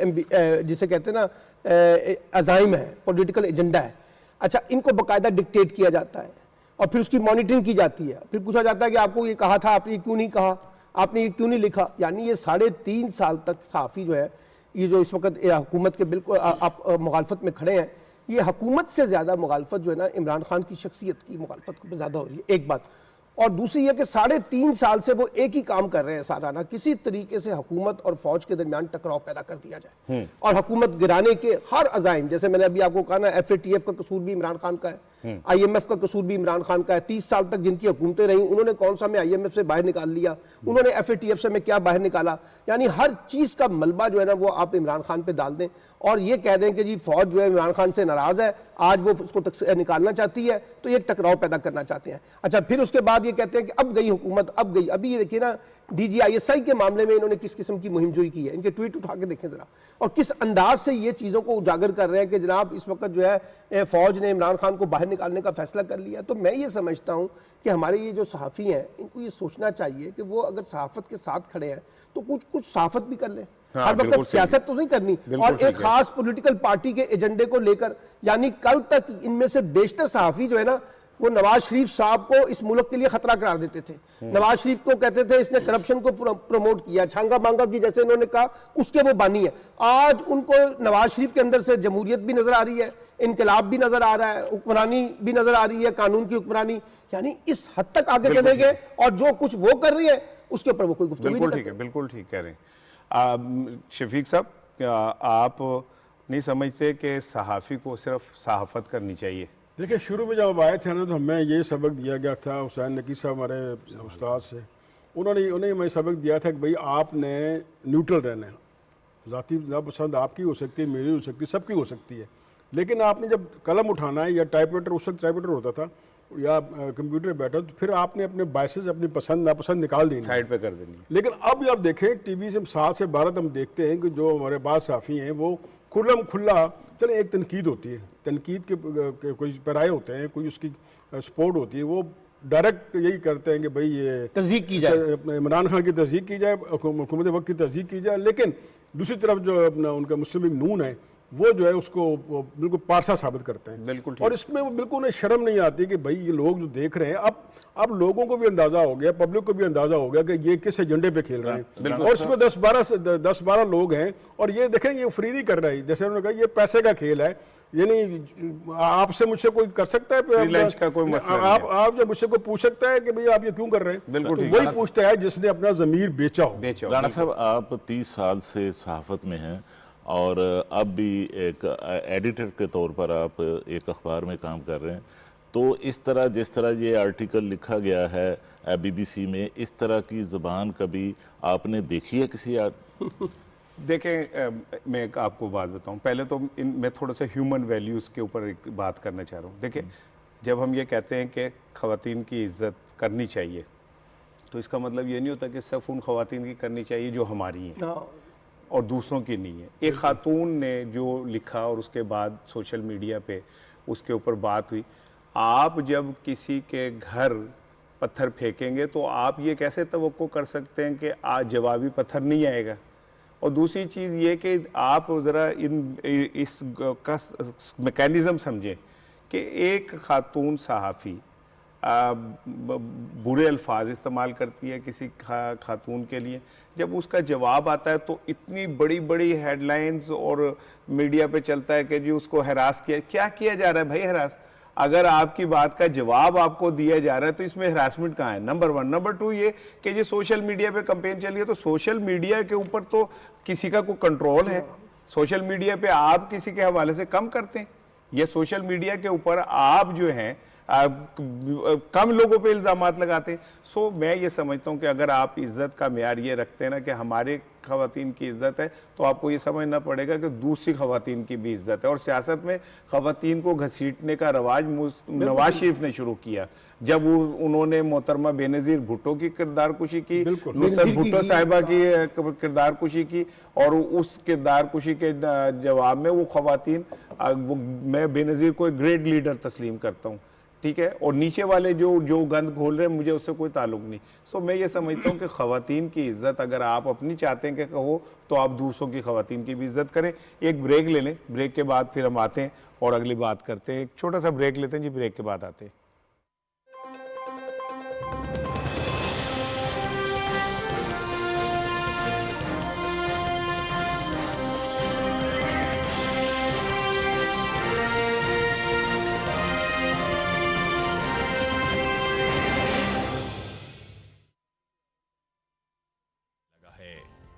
जिसे कहते हैं ना अजाइम है, पॉलिटिकल एजेंडा है। अच्छा, इनको बाकायदा डिक्टेट किया जाता है और फिर उसकी मॉनिटरिंग की जाती है, फिर पूछा जाता है कि आपको ये कहा था, आपने क्यों नहीं कहा, आपने ये क्यों नहीं लिखा। यानी ये 3.5 साल तक सहाफ़ी जो है, ये जो इस वक्त हुकूमत के बिल्कुल आप मुखालफत में खड़े हैं, ये हुकूमत से ज़्यादा मुखालफत जो है ना इमरान खान की शख्सियत की मुखालफत को ज़्यादा हो रही है, एक बात। और दूसरी ये कि 3.5 साल से वो एक ही काम कर रहे हैं, सालाना किसी तरीके से हुकूमत और फौज के दरमियान टकराव पैदा कर दिया जाए और हुकूमत गिराने के हर अजाइम, जैसे मैंने अभी आपको कहा ना, FATF का कसूर भी इमरान खान का है, IMF का कसूर भी इमरान खान का है। 30 साल तक जिनकी हुकूमतें रही, उन्होंने कौन सा में IMF से बाहर निकाल लिया, उन्होंने FATF से में क्या बाहर निकाला। यानी हर चीज का मलबा जो है ना वो आप इमरान खान पे डाल दें और ये कह दें कि जी फौज जो है इमरान खान से नाराज है, आज वो उसको निकालना चाहती है, तो ये टकराव पैदा करना चाहते हैं। अच्छा, फिर उसके बाद ये कहते हैं कि अब गई हुकूमत, अब गई। अभी ये देखिए ना, DGISI के मामले में इन्होंने किस किस्म की मुहिम जोई की है, इनके ट्वीट उठा के देखें जरा, और किस अंदाज से ये चीजों को उजागर कर रहे हैं कि जनाब इस वक्त जो है फौज ने इमरान खान को बाहर निकालने का फैसला कर लिया। तो मैं ये समझता हूं कि हमारे ये जो सहाफ़ी हैं, इनको ये सोचना चाहिए कि वो अगर सहाफत के साथ खड़े हैं तो कुछ सहाफत भी कर लें। हाँ, हर बिल्कुल वक्त सियासत तो नहीं करनी और ठीक एक खास पॉलिटिकल पार्टी के एजेंडे को लेकर। यानी कल तक इनमें से बेशतर सहाफ़ी जो है ना, वो नवाज शरीफ साहब को इस मुल्क के लिए खतरा करार देते थे। नवाज शरीफ को कहते थे इसने करप्शन को प्रमोट किया, छांगा मांगा की जैसे इन्होंने कहा, उसके वो बानी है। आज उनको नवाज शरीफ के अंदर से जमहूरियत भी नजर आ रही है, इनकलाब भी नजर आ रहा है, हुक्मरानी भी नजर आ रही है, कानून की हुक्मरानी। यानी इस हद तक आगे चले गए और जो कुछ वो कर रही है उसके ऊपर वो कोई गुफ्तगू नहीं बिल्कुल ठीक है, बिल्कुल ठीक कह रहे हैं शफीक साहब। आप नहीं समझते कि सहाफ़ी को सिर्फ सहाफ़त करनी चाहिए? देखिए, शुरू में जब आए थे ना तो हमें ये सबक दिया गया था हुसैन नकी साहब हमारे उस्ताद से, उन्होंने हमें सबक दिया था कि भाई आपने न्यूट्रल रहना है। ज़ाती पसंद आपकी हो सकती है, मेरी हो सकती है, सबकी हो सकती है, लेकिन आपने जब कलम उठाना है या टाइपराइटर, उस वक्त टाइपराइटर होता था या कंप्यूटर बैठा, तो फिर आपने अपने बायसेस, अपनी पसंद नापसंद निकाल देनी, साइड पे कर देनी। लेकिन अब आप देखें टीवी से 7 से 12 हम देखते हैं कि जो हमारे बाद साफ़ी हैं वो खुल्लम खुल्ला, चले एक तनकीद होती है, तनकीद के कोई पैराए होते हैं, कोई उसकी सपोर्ट होती है, वो डायरेक्ट यही करते हैं कि भाई ये तस्दीक की जाए, इमरान खान की तस्दीक की जाए, हुकूमत वक्त की तस्दीक की जाए। लेकिन दूसरी तरफ जो अपना उनका मुस्लिम लीग नून है वो जो है उसको बिल्कुल पारसा साबित करते हैं। बिल्कुल और इसमें वो बिल्कुल उन्हें शर्म नहीं आती कि भाई ये लोग जो देख रहे हैं, अब लोगों को भी अंदाजा हो गया, पब्लिक को भी अंदाजा हो गया कि ये किस एजेंडे पे खेल रहे हैं। और इसमें 10-12 लोग हैं और ये देखें ये फ्री नहीं कर रहे हैं, जैसे उन्होंने कहा ये पैसे का खेल है, यानी आपसे मुझसे कोई कर सकता है का कोई मसला आप जब मुझसे कोई पूछ सकता है कि भाई आप ये क्यों कर रहे हैं, बिल्कुल तो वही पूछता है जिसने अपना ज़मीर बेचा हो। राणा साहब, आप 30 साल से सहाफत में हैं और अब भी एक एडिटर के तौर पर आप एक अखबार में काम कर रहे हैं, तो इस तरह जिस तरह ये आर्टिकल लिखा गया है BBC में, इस तरह की ज़बान कभी आपने देखी है किसी देखें, मैं आपको बात बताऊं, पहले तो मैं थोड़ा सा ह्यूमन वैल्यूज़ के ऊपर एक बात करना चाह रहा हूं। देखिए, जब हम ये कहते हैं कि ख़वातीन की इज़्ज़त करनी चाहिए, तो इसका मतलब ये नहीं होता कि सिर्फ उन ख़वातीन की करनी चाहिए जो हमारी हैं और दूसरों की नहीं है। एक खातून ने जो लिखा और उसके बाद सोशल मीडिया पे उसके ऊपर बात हुई, आप जब किसी के घर पत्थर फेंकेंगे तो आप ये कैसे तवक्को कर सकते हैं कि आज जवाबी पत्थर नहीं आएगा। और दूसरी चीज़ ये कि आप ज़रा इस का मैकेनिज़्म समझें कि एक खातून सहाफ़ी बुरे अल्फाज इस्तेमाल करती है किसी खातून के लिए, जब उसका जवाब आता है तो इतनी बड़ी बड़ी हेडलाइंस और मीडिया पे चलता है कि जी उसको हरास किया। क्या किया जा रहा है भाई हरास? अगर आपकी बात का जवाब आपको दिया जा रहा है तो इसमें हरासमेंट कहाँ है? नंबर 1। नंबर 2 ये कि ये सोशल मीडिया पे कंपेन चली है, तो सोशल मीडिया के ऊपर तो किसी का कोई कंट्रोल है? सोशल मीडिया पे आप किसी के हवाले से कम करते हैं या सोशल मीडिया के ऊपर आप जो हैं कम लोगों पे इल्ज़ामात लगाते हैं? सो मैं ये समझता हूँ कि अगर आप इज़्ज़त का मेयार ये रखते हैं ना कि हमारे खवातीन की इज्जत है, तो आपको ये समझना पड़ेगा कि दूसरी खवातीन की भी इज्जत है। और सियासत में खवातीन को घसीटने का रवाज नवाज शरीफ ने शुरू किया जब उन्होंने मोहतरमा बेनज़ीर भुट्टो की किरदार कुशी की, नुसरत भुट्टो साहिबा की किरदार कुशी की, और उस किरदार कुशी के जवाब में वो खवातीन, मैं बेनज़ीर को एक ग्रेट लीडर तस्लीम करता हूँ, ठीक है, और नीचे वाले जो गंद घोल रहे हैं मुझे उससे कोई ताल्लुक नहीं। सो मैं ये समझता हूँ कि खवातीन की इज्जत अगर आप अपनी चाहते हैं कि कहो, तो आप दूसरों की खवातीन की भी इज्जत करें। एक ब्रेक ले लें, ब्रेक के बाद फिर हम आते हैं और अगली बात करते हैं। एक छोटा सा ब्रेक लेते हैं जी, ब्रेक के बाद आते हैं।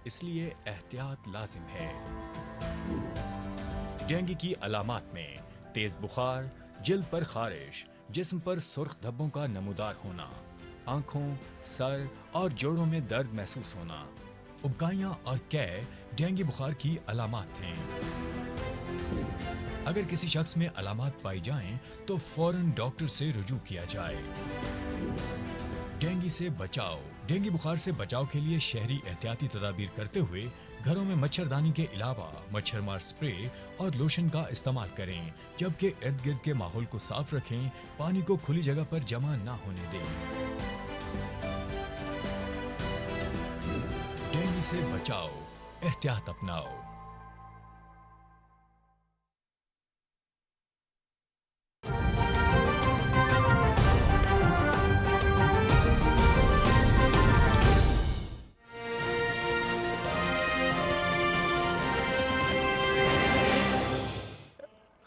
इसलिए एहतियात लाजिम है। डेंगू की अलामात में तेज बुखार, जिल्द पर खारिश, जिस्म पर सुर्ख धब्बों का नमूदार होना, आंखों, सर और जोड़ों में दर्द महसूस होना, उबकाइयां और कै डेंगू बुखार की अलामात हैं। अगर किसी शख्स में अलामात पाई जाएं, तो फौरन डॉक्टर से रुजू किया जाए। डेंगू से बचाव। डेंगू बुखार से बचाव के लिए शहरी एहतियाती तदाबीर करते हुए घरों में मच्छरदानी के अलावा मच्छरमार स्प्रे और लोशन का इस्तेमाल करें, जबकि इर्द गिर्द के माहौल को साफ रखें, पानी को खुली जगह पर जमा ना होने दें। डेंगू से बचाओ, एहतियात अपनाओ।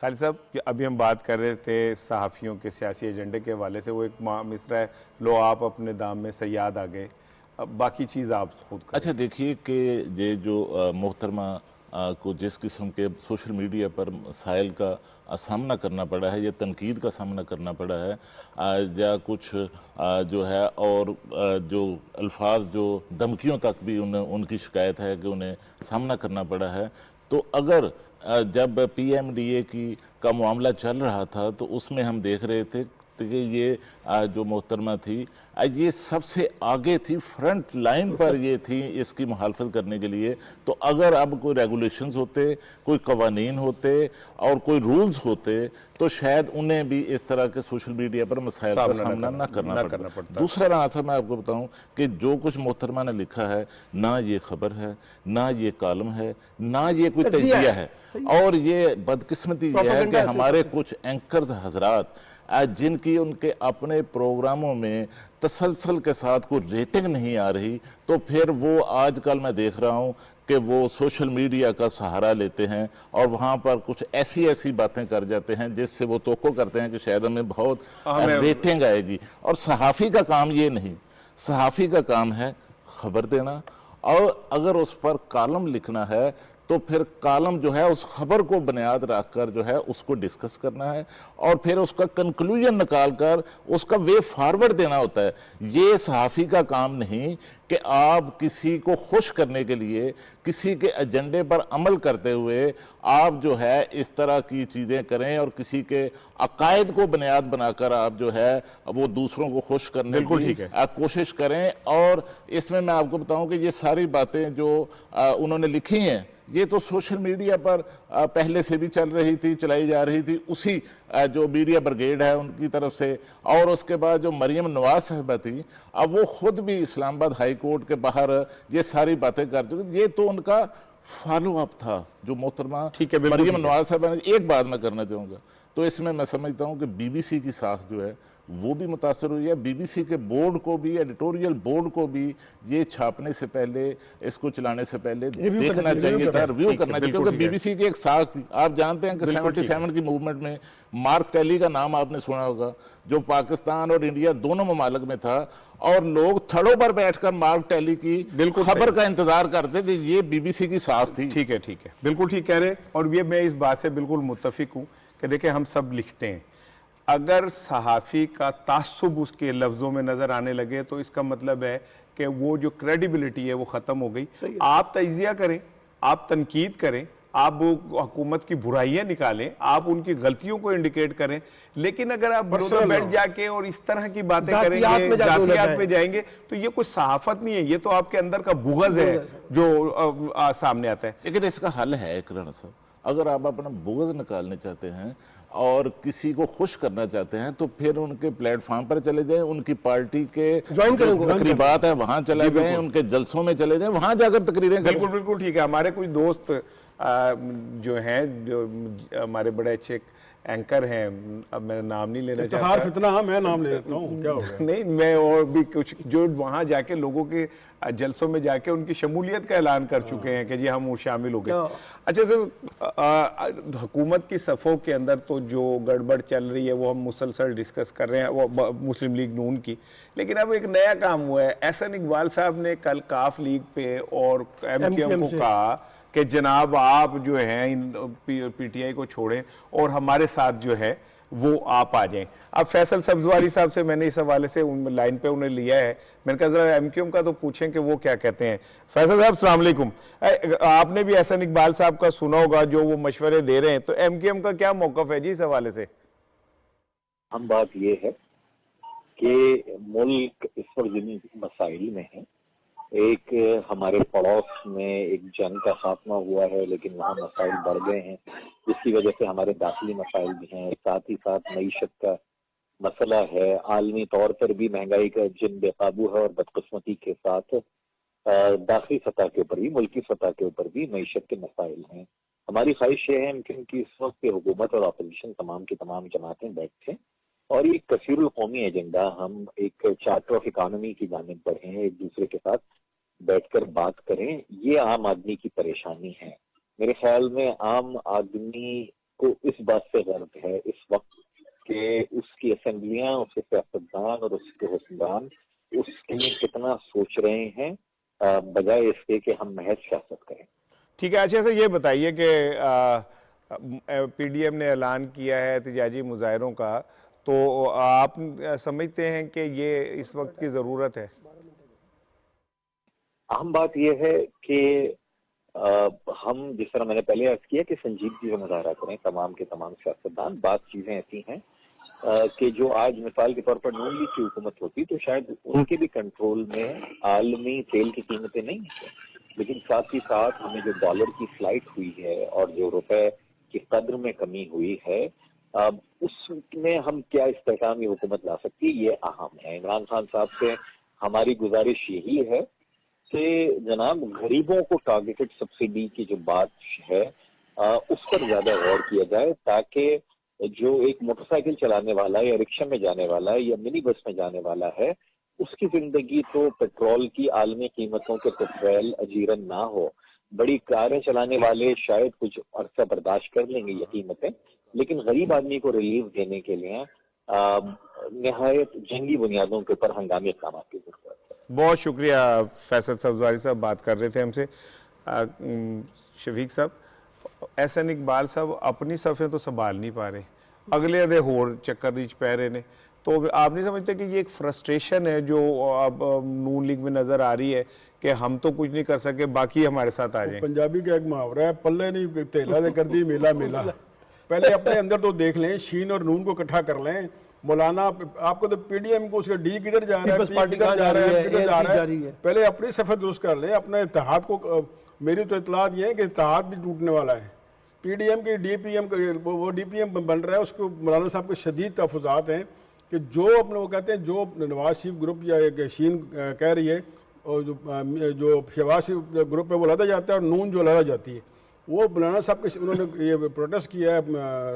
खालिद साहब, अभी हम बात कर रहे थे सहाफ़ियों के सियासी एजेंडे के हवाले से, वो एक मिसरा है, लो आप अपने दाम में सयाद आ गए, अब बाकी चीज़ आप खुद करें। अच्छा देखिए कि ये जो मोहतरमा को जिस किस्म के सोशल मीडिया पर मसाइल का सामना करना पड़ा है या तनकीद का सामना करना पड़ा है, या कुछ जो है, और जो अल्फाज जो धमकियों तक भी उनकी शिकायत है कि उन्हें सामना करना पड़ा है, तो अगर जब PMDA का मामला चल रहा था तो उसमें हम देख रहे थे कि ये जो मोहतरमा थी, ये सबसे आगे थी, फ्रंट लाइन पर ये थी इसकी मुखालफत करने के लिए। तो अगर अब कोई रेगुलेशंस होते, कोई कवानीन होते और कोई रूल्स होते, तो शायद उन्हें भी इस तरह के सोशल मीडिया पर मसाइल का सामना ना करना पड़ता। दूसरा रास्ता मैं आपको बताऊं कि जो कुछ मोहतरमा ने लिखा है, ना ये खबर है, ना ये कॉलम है, ना ये कोई तजिया है, और ये बदकिस्मती ये है कि हमारे कुछ एंकर्स हजरात जिनकी उनके अपने प्रोग्रामों में तसलसल के साथ कोई रेटिंग नहीं आ रही, तो फिर वो आजकल मैं देख रहा हूँ कि वो सोशल मीडिया का सहारा लेते हैं और वहाँ पर कुछ ऐसी ऐसी बातें कर जाते हैं जिससे वो तोक़ो करते हैं कि शायद हमें बहुत रेटिंग आएगी। और सहाफ़ी का काम ये नहीं, सहाफ़ी का काम है खबर देना, और अगर उस पर कॉलम लिखना है तो फिर कॉलम जो है उस खबर को बुनियाद रखकर जो है उसको डिस्कस करना है और फिर उसका कंक्लूजन निकाल कर उसका वे फॉरवर्ड देना होता है। ये सहाफ़ी का काम नहीं कि आप किसी को खुश करने के लिए किसी के एजेंडे पर अमल करते हुए आप जो है इस तरह की चीज़ें करें और किसी के अकायद को बुनियाद बनाकर आप जो है वो दूसरों को खुश करने की कोशिश करें। और इसमें मैं आपको बताऊं कि ये सारी बातें जो उन्होंने लिखी हैं, ये तो सोशल मीडिया पर पहले से भी चल रही थी, चलाई जा रही थी, उसी जो मीडिया ब्रिगेड है उनकी तरफ से। और उसके बाद जो मरियम नवाज साहिबा थी, अब वो खुद भी इस्लामाबाद हाई कोर्ट के बाहर ये सारी बातें कर चुकी, ये तो उनका फॉलो अप था जो मोहतरमा मरियम नवाज साहिबा ने। एक बात मैं करना चाहूँगा, तो इसमें मैं समझता हूँ कि BBC की साख जो है वो भी मुतासर हुई है। BBC के बोर्ड को भी, एडिटोरियल बोर्ड को भी ये छापने से पहले, इसको चलाने से पहले देखना चाहिए था, रिव्यू करना चाहिए, क्योंकि BBC की एक साख थी। आप जानते हैं कि 77 की मूवमेंट में मार्क टेली का नाम आपने सुना होगा, जो पाकिस्तान और इंडिया दोनों ममालिक में था, और लोग थड़ों पर बैठकर मार्क टेली की खबर का इंतजार करते थे। ये BBC की साख थी। ठीक है, ठीक है, बिल्कुल ठीक कह रहे हैं। और ये मैं इस बात से बिल्कुल मुत्तफिक हूँ कि देखिए हम सब लिखते हैं, अगर सहाफ़ी का तासुब उसके लफ्ज़ों में नज़र आने लगे तो इसका मतलब है कि वो जो क्रेडिबिलिटी है वो ख़त्म हो गई। आप तजिया करें, आप तनकीद करें, आप वो हुकूमत की बुराइयां निकालें, आप उनकी गलतियों को इंडिकेट करें, लेकिन अगर आप बिरोधा बैठ जाके और इस तरह की बातें करेंगे, जातियात में जाएंगे, तो ये कोई सहाफत नहीं है, ये तो आपके अंदर का बुग़्ज़ है जो सामने आता है। लेकिन इसका हल है किरण साहब, अगर आप अपना बुग़्ज़ निकालने चाहते हैं और किसी को खुश करना चाहते हैं तो फिर उनके प्लेटफॉर्म पर चले जाएं, उनकी पार्टी के तकरीबात है वहां चले जाएं, उनके जलसों में चले जाएं, वहां जाकर तकरीरें करें। बिल्कुल बिल्कुल ठीक है। हमारे कुछ दोस्त जो हैं, जो हमारे बड़े अच्छे एंकर हैं, अब मैं नाम नहीं लेना चाहता, फितना, हाँ मैं नाम ले लेता हूँ, क्या हो गया? नहीं, मैं और भी कुछ जो वहां जाके लोगों के जलसों में जाके उनकी शमूलियत का ऐलान कर चुके हैं कि जी हम वो शामिल हो गए। अच्छा सर, हुकूमत की सफ़ों के अंदर तो जो गड़बड़ चल रही है वो हम मुसलसल डिस्कस कर रहे हैं, वो मुस्लिम लीग नून की, लेकिन अब एक नया काम हुआ है। एहसन इकबाल साहब ने कल काफ लीग पे और MQM को कहा कि जनाब आप जो हैं इन PTI को छोड़ें और हमारे साथ जो है वो आप आ जाएं। अब फैसल सब्जवारी साहब से मैंने इस हवाले से लाइन पे उन्हें लिया है, मैंने कहा जरा MQM का तो पूछें कि वो क्या कहते हैं। फैसल साहब अस्सलाम वालेकुम, आपने भी एहसन इकबाल साहब का सुना होगा जो वो मशवरे दे रहे हैं, तो MQM का क्या मौक़िफ़ है जी इस हवाले से? हम बात ये है कि मुल्क इस वक्त जिन मसाइल में है, एक हमारे पड़ोस में एक जंग का खात्मा हुआ है लेकिन वहाँ मसाइल बढ़ गए हैं, जिसकी वजह से हमारे दाखिली मसाइल भी हैं, साथ ही साथ मईशत का मसला है, आलमी तौर पर भी महंगाई का जिन बेकाबू है और बदकिस्मती के साथ दाखिली सतह के ऊपर भी, मुल्की सतह के ऊपर भी मईशत के मसाइल हैं। हमारी ख्वाहिश ये है कि इस वक्त हुकूमत और अपोजिशन तमाम की तमाम जमातें बैठें और एक कसीरुल कौमी एजेंडा, हम एक चार्टर ऑफ इकोनॉमी की जानिब बढ़ें, एक दूसरे के साथ बैठकर बात करें। ये आम आदमी की परेशानी है। मेरे ख्याल में आम आदमी को इस बात से गर्व है इस वक्त कि उसकी असेंबलियां, उसके सियासतदान और उसके हुक्मरान उसके लिए कितना सोच रहे हैं, बजाय इसके कि हम महज सियासत करें। ठीक है। अच्छा सर, ये बताइए कि PDM ने ऐलान किया है एहतजाजी मुजाहरों का, तो आप समझते हैं कि ये इस वक्त की ज़रूरत है? अहम बात यह है कि हम जिस तरह मैंने पहले अर्ज किया कि संजीदगी से मुजाहरा करें तमाम के तमाम सियासतदान। बात चीजें ऐसी हैं कि जो आज मिसाल के तौर पर नून लीग की हुकूमत होती तो शायद उनके भी कंट्रोल में आलमी तेल की कीमतें नहीं हैं, लेकिन साथ ही साथ हमें जो डॉलर की फ्लाइट हुई है और जो रुपए की कद्र में कमी हुई है, उसमें हम क्या इस्तेहकामी हुकूमत ला सकती है, ये अहम है। इमरान खान साहब से हमारी गुजारिश यही है कि जनाब गरीबों को टारगेटेड सब्सिडी की जो बात है उस पर ज्यादा गौर किया जाए, ताकि जो एक मोटरसाइकिल चलाने वाला है या रिक्शा में जाने वाला है या मिनी बस में जाने वाला है, उसकी जिंदगी तो पेट्रोल की आलमी कीमतों के तफैल अजीरन ना हो। बड़ी कारें चलाने वाले शायद कुछ अरसा बर्दाश्त कर लेंगे ये कीमतें, लेकिन गरीब आदमी को रिलीफ देने के लिए निहायत जंगी बुनियादों के ऊपर हंगामी इक़दाम की जरूरत है। बहुत शुक्रिया फैसल सब्जवारी साहब, बात कर रहे थे हमसे। शफीक साहब, एहसन इकबाल साहब अपनी सफ़ें तो संभाल नहीं पा रहे, अगले अदे होर चक्कर रीच पै रहे ने, तो आप नहीं समझते कि ये एक फ्रस्ट्रेशन है जो अब नून लीग में नज़र आ रही है कि हम तो कुछ नहीं कर सके, बाकी हमारे साथ आ जाए? पंजाबी का एक मुहावरा है, पल्ले नहीं तेला दे कर दी मेला मेला। पहले अपने अंदर तो देख लें, शीन और नून को इकट्ठा कर लें। मौलाना आपको तो PDM को उसका डी किधर जा रहा है, किधर जा रहा है, किधर जा रहा है, पहले अपनी सफर दुरुस्त कर लें, अपने इत्तेहाद को। मेरी तो इतलात ये है कि इत्तेहाद भी टूटने वाला है। PDM के DPM वो DPM बन रहा है, उसको मौलाना साहब के शदीद तहफ़्फ़ुज़ात हैं कि जो अपने वो कहते हैं जो नवाज शरीफ ग्रुप या शीन कह रही है, और जो शहबाज शरीफ ग्रुप है वो लड़ा जाता है और नून जो लड़ा जाती है, वो मौलाना साहब के उन्होंने ये प्रोटेस्ट किया है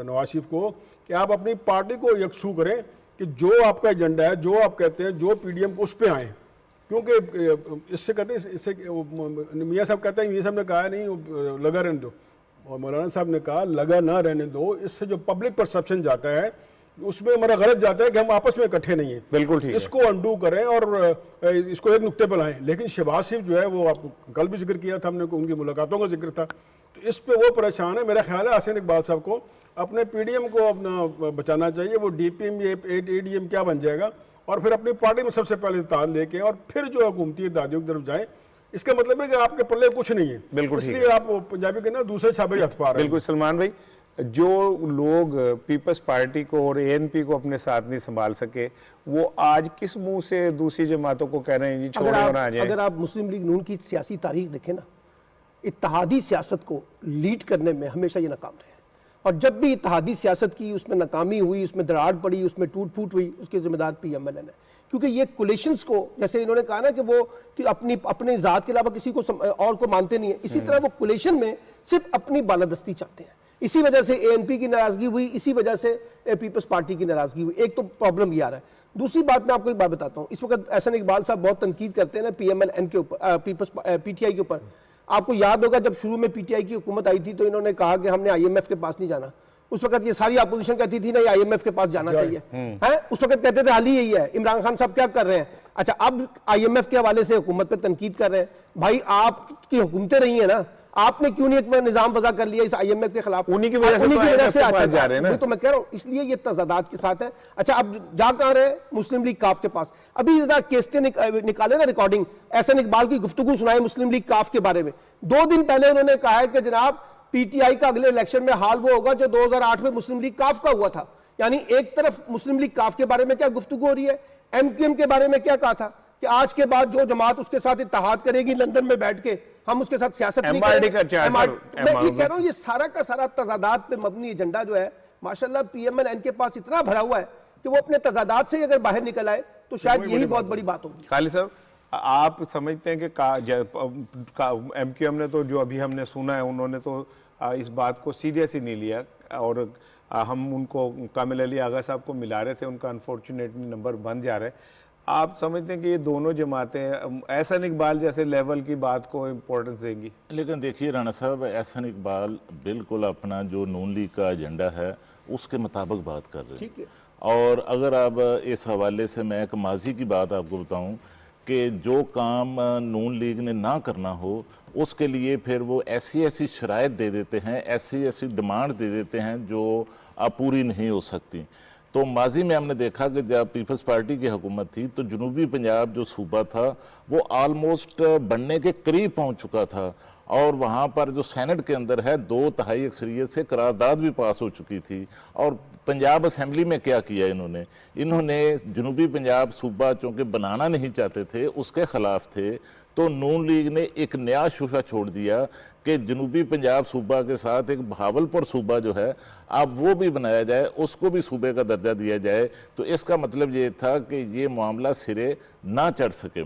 नवाज शरीफ को कि आप अपनी पार्टी को यकसू करें कि जो आपका एजेंडा है, जो आप कहते हैं, जो PDM को उस पर आएँ, क्योंकि इससे कहते हैं, इससे मियाँ साहब कहते हैं, मियाँ साहब ने कहा नहीं लगा रहने दो, और मौलाना साहब ने कहा लगा ना रहने दो। इससे जो पब्लिक परसेप्शन जाता है उसमें हमारा गलत जाता है कि हम आपस में इकट्ठे नहीं है। बिल्कुल ठीक, इसको अंडू करें और इसको एक नुक्ते पर लाएं। लेकिन शहबाज शरीफ जो है वो आप कल भी जिक्र किया था हमने, उनकी मुलाकातों का जिक्र था, तो इस पे वो परेशान है। मेरा ख्याल है एहसन इकबाल साहब को अपने PDM को अपना बचाना चाहिए। वो DPM या ADM क्या बन जाएगा, और फिर अपनी पार्टी में सबसे पहले तान लेके और फिर जो हुकूमती इत्तेहादियों की तरफ जाएं, इसका मतलब है कि आपके पल्ले कुछ नहीं है। बिल्कुल, इसलिए आप पंजाबी के ना दूसरे छापे हथ पा रहे हैं। बिल्कुल सलमान भाई, जो लोग पीपल्स पार्टी को और एएनपी को अपने साथ नहीं संभाल सके, वो आज किस मुंह से दूसरी जमातों को कह रहे हैं जी छोड़ो और आ जाए? अगर आप मुस्लिम लीग नून की सियासी तारीख देखें ना, इत्तेहादी सियासत को लीड करने में हमेशा ये नाकाम रहे, और जब भी इत्तेहादी सियासत की उसमें नाकामी हुई, उसमें दरार पड़ी, उसमें टूट फूट हुई, उसके जिम्मेदार पीएमएलएन है। क्योंकि ये कोलिशंस को, जैसे इन्होंने कहा ना कि वो कि अपने जात के अलावा किसी को और को मानते नहीं है, इसी तरह वो कोलिशन में सिर्फ अपनी बालादस्ती चाहते हैं। इसी वजह से एएनपी की नाराजगी हुई, इसी वजह से पीपल्स पार्टी की नाराजगी हुई। एक तो प्रॉब्लम ये आ रहा है। दूसरी बात मैं आपको एक बात बताता हूँ, इस वक्त एहसन इकबाल साहब बहुत तनकीद करते हैं ना पीएमएलएन के ऊपर, पीटीआई के ऊपर। आपको याद होगा जब शुरू में पीटीआई की हुकूमत आई थी तो इन्होंने कहा कि हमने आईएमएफ के पास नहीं जाना। उस वक्त ये सारी अपोजिशन कहती थी नहीं, आईएमएफ के पास जाना चाहिए है। उस वक्त कहते थे हाल ही यही है। इमरान खान साहब क्या कर रहे हैं? अच्छा, अब आईएमएफ के हवाले से हुकूमत पे तनकीद कर रहे हैं। भाई आपकी हुकूमतें रही है ना, आपने क्यों नहीं एक निजाम वज़ा कर लिया इस आईएमएफ के खिलाफ? उन्हीं की वजह से अच्छा जा रहे हैं ना। तो मैं कह रहा हूं, इसलिए ये तजादात के साथ है। अच्छा, अब जा कहां रहे? मुस्लिम लीग काफ के पास। अभी जरा केसटे निकाले ना रिकॉर्डिंग, एहसन इकबाल की गुफ्तगू सुनाए मुस्लिम लीग काफ के बारे में। 2 दिन पहले उन्होंने कहा है कि जनाब पीटीआई का अगले इलेक्शन में हाल वो होगा जो 2008 में मुस्लिम लीग काफ का हुआ था। यानी एक तरफ मुस्लिम लीग काफ के बारे में क्या गुफ्तगू हो रही है, एमक्यूएम के बारे में क्या कहा था कि आज के बाद जो जमात उसके साथ इत्तेहाद करेगी लंदन में बैठ के, हम उसके साथ सियासत नहीं करेंगे। मैं ये कह रहा हूं, ये सारा का सारा तजादात पे मबनी एजेंडा जो है, माशाल्लाह पीएमएलएन के पास इतना भरा हुआ है कि वो अपने तजादात से अगर बाहर निकल आए तो शायद यही बहुत बड़ी बात होगी। खालिद साहब, आप समझते हैं कि एमक्यूएम ने तो जो अभी हमने सुना है, उन्होंने तो इस बात को सीरियस ही नहीं लिया, और हम उनको कामिल अली आगा साहब को मिला रहे थे, उनका अनफॉर्चुनेटली नंबर बन जा रहा है। आप समझते हैं कि ये दोनों जमातें एहसन इकबाल जैसे लेवल की बात को इम्पोर्टेंस देंगी? लेकिन देखिए राणा साहब, एहसन इकबाल बिल्कुल अपना जो नून लीग का एजेंडा है उसके मुताबिक बात कर रहे हैं। और अगर आप इस हवाले से मैं एक माजी की बात आपको बताऊं कि जो काम नून लीग ने ना करना हो उसके लिए फिर वो ऐसी ऐसी शराइत दे देते हैं, ऐसी ऐसी डिमांड दे देते हैं जो अब पूरी नहीं हो सकती। तो माजी में हमने देखा कि जब पीपल्स पार्टी की हुकूमत थी तो जनूबी पंजाब जो सूबा था वो आलमोस्ट बनने के करीब पहुंच चुका था, और वहाँ पर जो सेनेट के अंदर है 2/3 अक्सरियत से करारदाद भी पास हो चुकी थी। और पंजाब असेंबली में क्या किया इन्होंने जनूबी पंजाब सूबा चूँकि बनाना नहीं चाहते थे, उसके खिलाफ थे, तो नून लीग ने एक नया शोशा छोड़ दिया कि जनूबी पंजाब सूबा के साथ एक बहावलपुर सूबा जो है अब वो भी बनाया जाए, उसको भी सूबे का दर्जा दिया जाए। तो इसका मतलब ये था कि ये मामला सिरे ना चढ़ सके,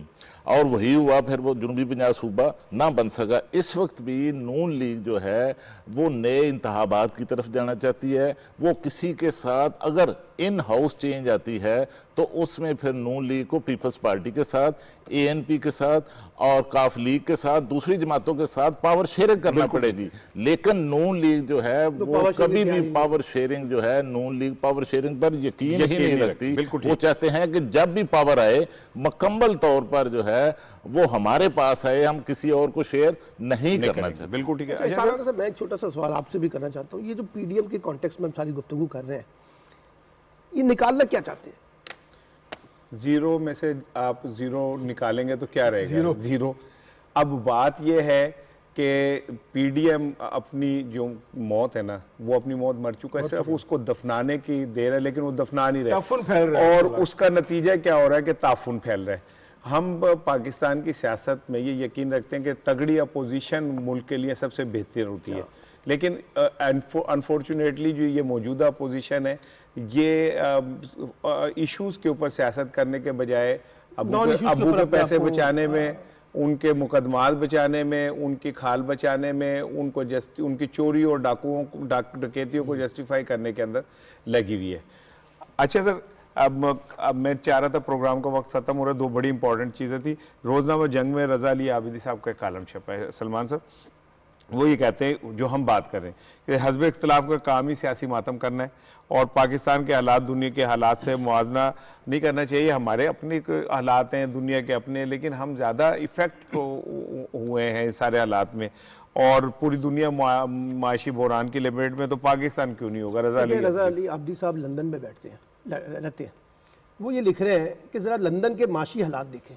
और वही हुआ, फिर वो जनूबी पंजाब सूबा ना बन सका। इस वक्त भी नून लीग जो है वो नए इंतखाबात की तरफ जाना चाहती है। वो किसी के साथ अगर इन हाउस चेंज आती है तो उसमें फिर नून लीग को पीपल्स पार्टी के साथ, एएनपी के साथ और काफ लीग के साथ, दूसरी जमातों के साथ पावर शेयरिंग करना पड़ेगी। लेकिन नून लीग जो है वो कभी भी पावर शेयरिंग जो है, नून लीग पावर शेयरिंग पर यकीन ही नहीं रखती। वो चाहते हैं कि जब भी पावर आए मुकम्मल तौर पर जो है वो हमारे पास आए, हम किसी और को शेयर नहीं करना चाहते। बिल्कुल ठीक है। अच्छा, मैं एक छोटा सा सवाल आपसे भी करना चाहता हूँ। ये जो पीडीएम के कॉन्टेक्स्ट में हम सारी गुफ्तगू कर रहे हैं, ये निकालना क्या चाहते हैं? जीरो में से आप जीरो निकालेंगे तो क्या रहेगा? जीरो। अब बात यह है कि पीडीएम अपनी जो मौत है ना, वो अपनी मौत मर चुका है, सिर्फ उसको दफनाने की देर है, लेकिन वो दफना नहीं रहा, ताफुन फैल रहा है। और उसका नतीजा क्या हो रहा है कि ताफुन फैल रहा है। हम पाकिस्तान की सियासत में ये यकीन रखते हैं कि तगड़ी अपोजिशन मुल्क के लिए सबसे बेहतर होती है, लेकिन अनफॉर्चुनेटली जो ये मौजूदा अपोजिशन है, ये इश्यूज के ऊपर सियासत करने के बजाय अबू के पैसे बचाने में, उनके मुकदमात बचाने में, उनकी खाल बचाने में, उनकी चोरी और डकैतियों को जस्टिफाई करने के अंदर लगी हुई है। अच्छा सर, अब मैं चाह रहा था, प्रोग्राम का वक्त खत्म हो रहा है, 2 बड़ी इंपॉर्टेंट चीज़ें थी। रोजनामा जंग में रजा अली आबिदी साहब का कॉलम छपा है सलमान साहब, वो ये कहते हैं जो हम बात कर रहे हैं कि हस्ब इख्तिलाफ का काम ही सियासी मातम करना है, और पाकिस्तान के हालात दुनिया के हालात से मुआवजा नहीं करना चाहिए। हमारे अपने हालात हैं, दुनिया के अपने, लेकिन हम ज़्यादा इफ़ेक्ट हुए हैं इस सारे हालात में, और पूरी दुनिया माशी बहरान की लपेट में, तो पाकिस्तान क्यों नहीं होगा? रजा अली आबिदी साहब लंदन में बैठते हैं, रहते हैं, वो ये लिख रहे हैं कि ज़रा लंदन के माशी हालात देखें,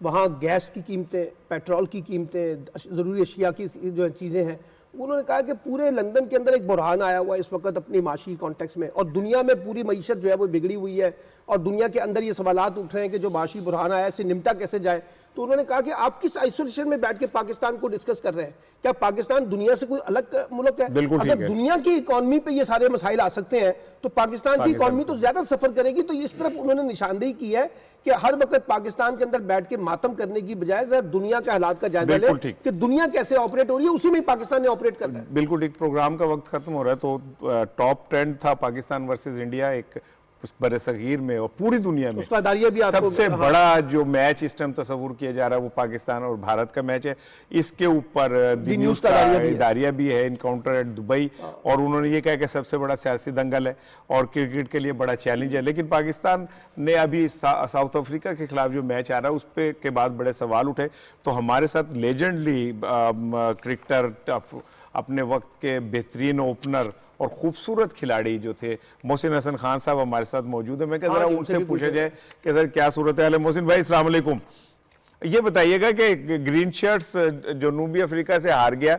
वहाँ गैस की कीमतें, पेट्रोल की कीमतें, ज़रूरी अशिया की जो चीज़ें हैं, उन्होंने कहा कि पूरे लंदन के अंदर एक बुरहान आया हुआ है इस वक्त अपनी माशी कॉन्टेक्स्ट में, और दुनिया में पूरी मईशत जो है वो बिगड़ी हुई है, और दुनिया के अंदर ये सवालात उठ रहे हैं कि जो माशी बुरहान आया है इससे निपटा कैसे जाए। तो उन्होंने कहा कि आप किस आइसोलेशन में बैठ के पाकिस्तान को डिस्कस कर रहे हैं? क्या पाकिस्तान दुनिया से कोई अलग मुल्क है? अगर दुनिया की इकॉनमी पे ये सारे मसाइल आ सकते हैं तो पाकिस्तान की इकॉनमी तो ज्यादा सफर करेगी। तो इस तरफ उन्होंने निशानदेही की है कि हर वक्त पाकिस्तान के अंदर बैठ के मातम करने की बजाय जरा दुनिया के हालात का जायजा ले कि दुनिया कैसे ऑपरेट हो रही है, उसी में पाकिस्तान ने ऑपरेट करना है। बिल्कुल ठीक। प्रोग्राम का वक्त खत्म हो रहा है, तो टॉप ट्रेंड था पाकिस्तान वर्सेस इंडिया एक बरसगीर में और पूरी दुनिया में भी सबसे बड़ा जो मैच इस टाइम तस्वुर किया जा रहा है वो पाकिस्तान और भारत का मैच है। इसके ऊपर दी न्यूज का इदारिया भी है, इनकाउंटर एट दुबई, और उन्होंने ये कहा कि सबसे बड़ा सियासी दंगल है और क्रिकेट के लिए बड़ा चैलेंज है। लेकिन पाकिस्तान ने अभी साउथ अफ्रीका के खिलाफ जो मैच आ रहा है उस पे के बाद बड़े सवाल उठे। तो हमारे साथ लेजेंडली क्रिकेटर, अपने वक्त के बेहतरीन ओपनर और खूबसूरत खिलाड़ी जो थे मोहसिन हसन खान साहब हमारे साथ मौजूद है। मैं जरा उनसे पूछा जाए कि सर क्या सूरत हाल है। मोहसिन भाई अस्सलाम वालेकुम, ये बताइएगा कि ग्रीन शर्ट्स जनूबी अफ्रीका से हार गया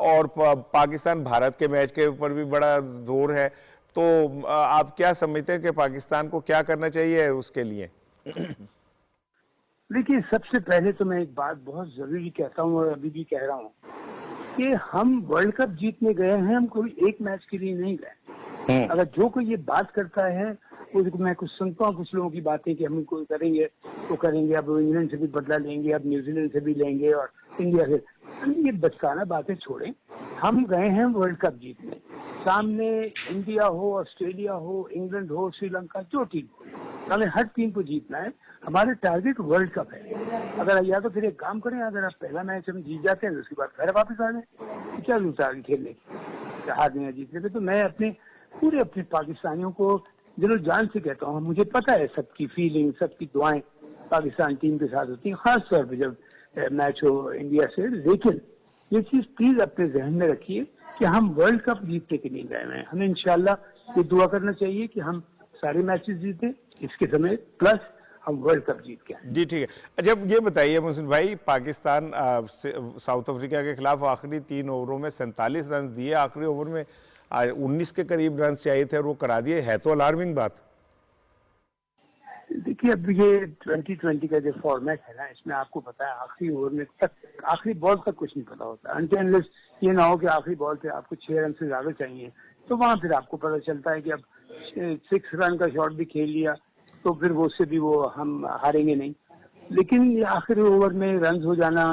और पाकिस्तान भारत के मैच के ऊपर भी बड़ा जोर है, तो आप क्या समझते हैं कि पाकिस्तान को क्या करना चाहिए उसके लिए? देखिए, सबसे पहले तो मैं एक बात बहुत जरूरी कहता हूँ और अभी भी कह रहा हूँ कि हम वर्ल्ड कप जीतने गए हैं, हम कोई एक मैच के लिए नहीं गए। अगर जो कोई ये बात करता है, मैं कुछ सुनता हूँ कुछ लोगों की बातें कि हम कोई करेंगे तो करेंगे, अब इंग्लैंड से भी बदला लेंगे, अब न्यूजीलैंड से भी लेंगे और इंडिया से, ये बचकाना बातें छोड़ें। हम गए हैं वर्ल्ड कप जीतने। सामने इंडिया हो, ऑस्ट्रेलिया हो, इंग्लैंड हो, श्रीलंका, जो टीम हो, हमें हर टीम को जीतना है। हमारे टारगेट वर्ल्ड कप है। अगर या तो फिर एक काम करें, अगर आप पहला मैच हम जीत जाते हैं तो उसके बाद घर वापस आ जाए, क्या जरूरत आगे खेलने की, हारने या जीतने के। तो मैं अपने पाकिस्तानियों को दिलो जान से कहता हूँ, मुझे पता है सबकी फीलिंग, सबकी दुआएं पाकिस्तान टीम के साथ होती हैं, खासतौर पर जब मैच हो इंडिया से। लेकिन ये चीज प्लीज अपने जहन में रखिए कि हम वर्ल्ड कप जीतने के लिए गए हैं। हमें इंशाल्लाह ये दुआ करना चाहिए कि हम सारे मैचेस जीते इसके समय, प्लस हम वर्ल्ड कप जीत के आए। जी ठीक है। जब ये बताइए मोहसिन भाई, पाकिस्तान साउथ अफ्रीका के खिलाफ आखिरी 3 ओवरों में 47 रन दिए, आखिरी ओवर में 19 के करीब रन चाहिए थे और वो करा दिए, है तो अलार्मिंग बात। देखिए, अब ये 2020 का जो फॉर्मेट है ना, इसमें आपको पता है आखिरी ओवर में तक, आखिरी बॉल तक कुछ नहीं पता होता, अनटिल ये ना हो कि आखिरी बॉल पे आपको 6 रन से ज्यादा चाहिए, तो वहां फिर आपको पता चलता है कि अब 6 रन का शॉट भी खेल लिया तो फिर वो उससे भी वो हम हारेंगे नहीं। लेकिन ये आखिरी ओवर में रन हो जाना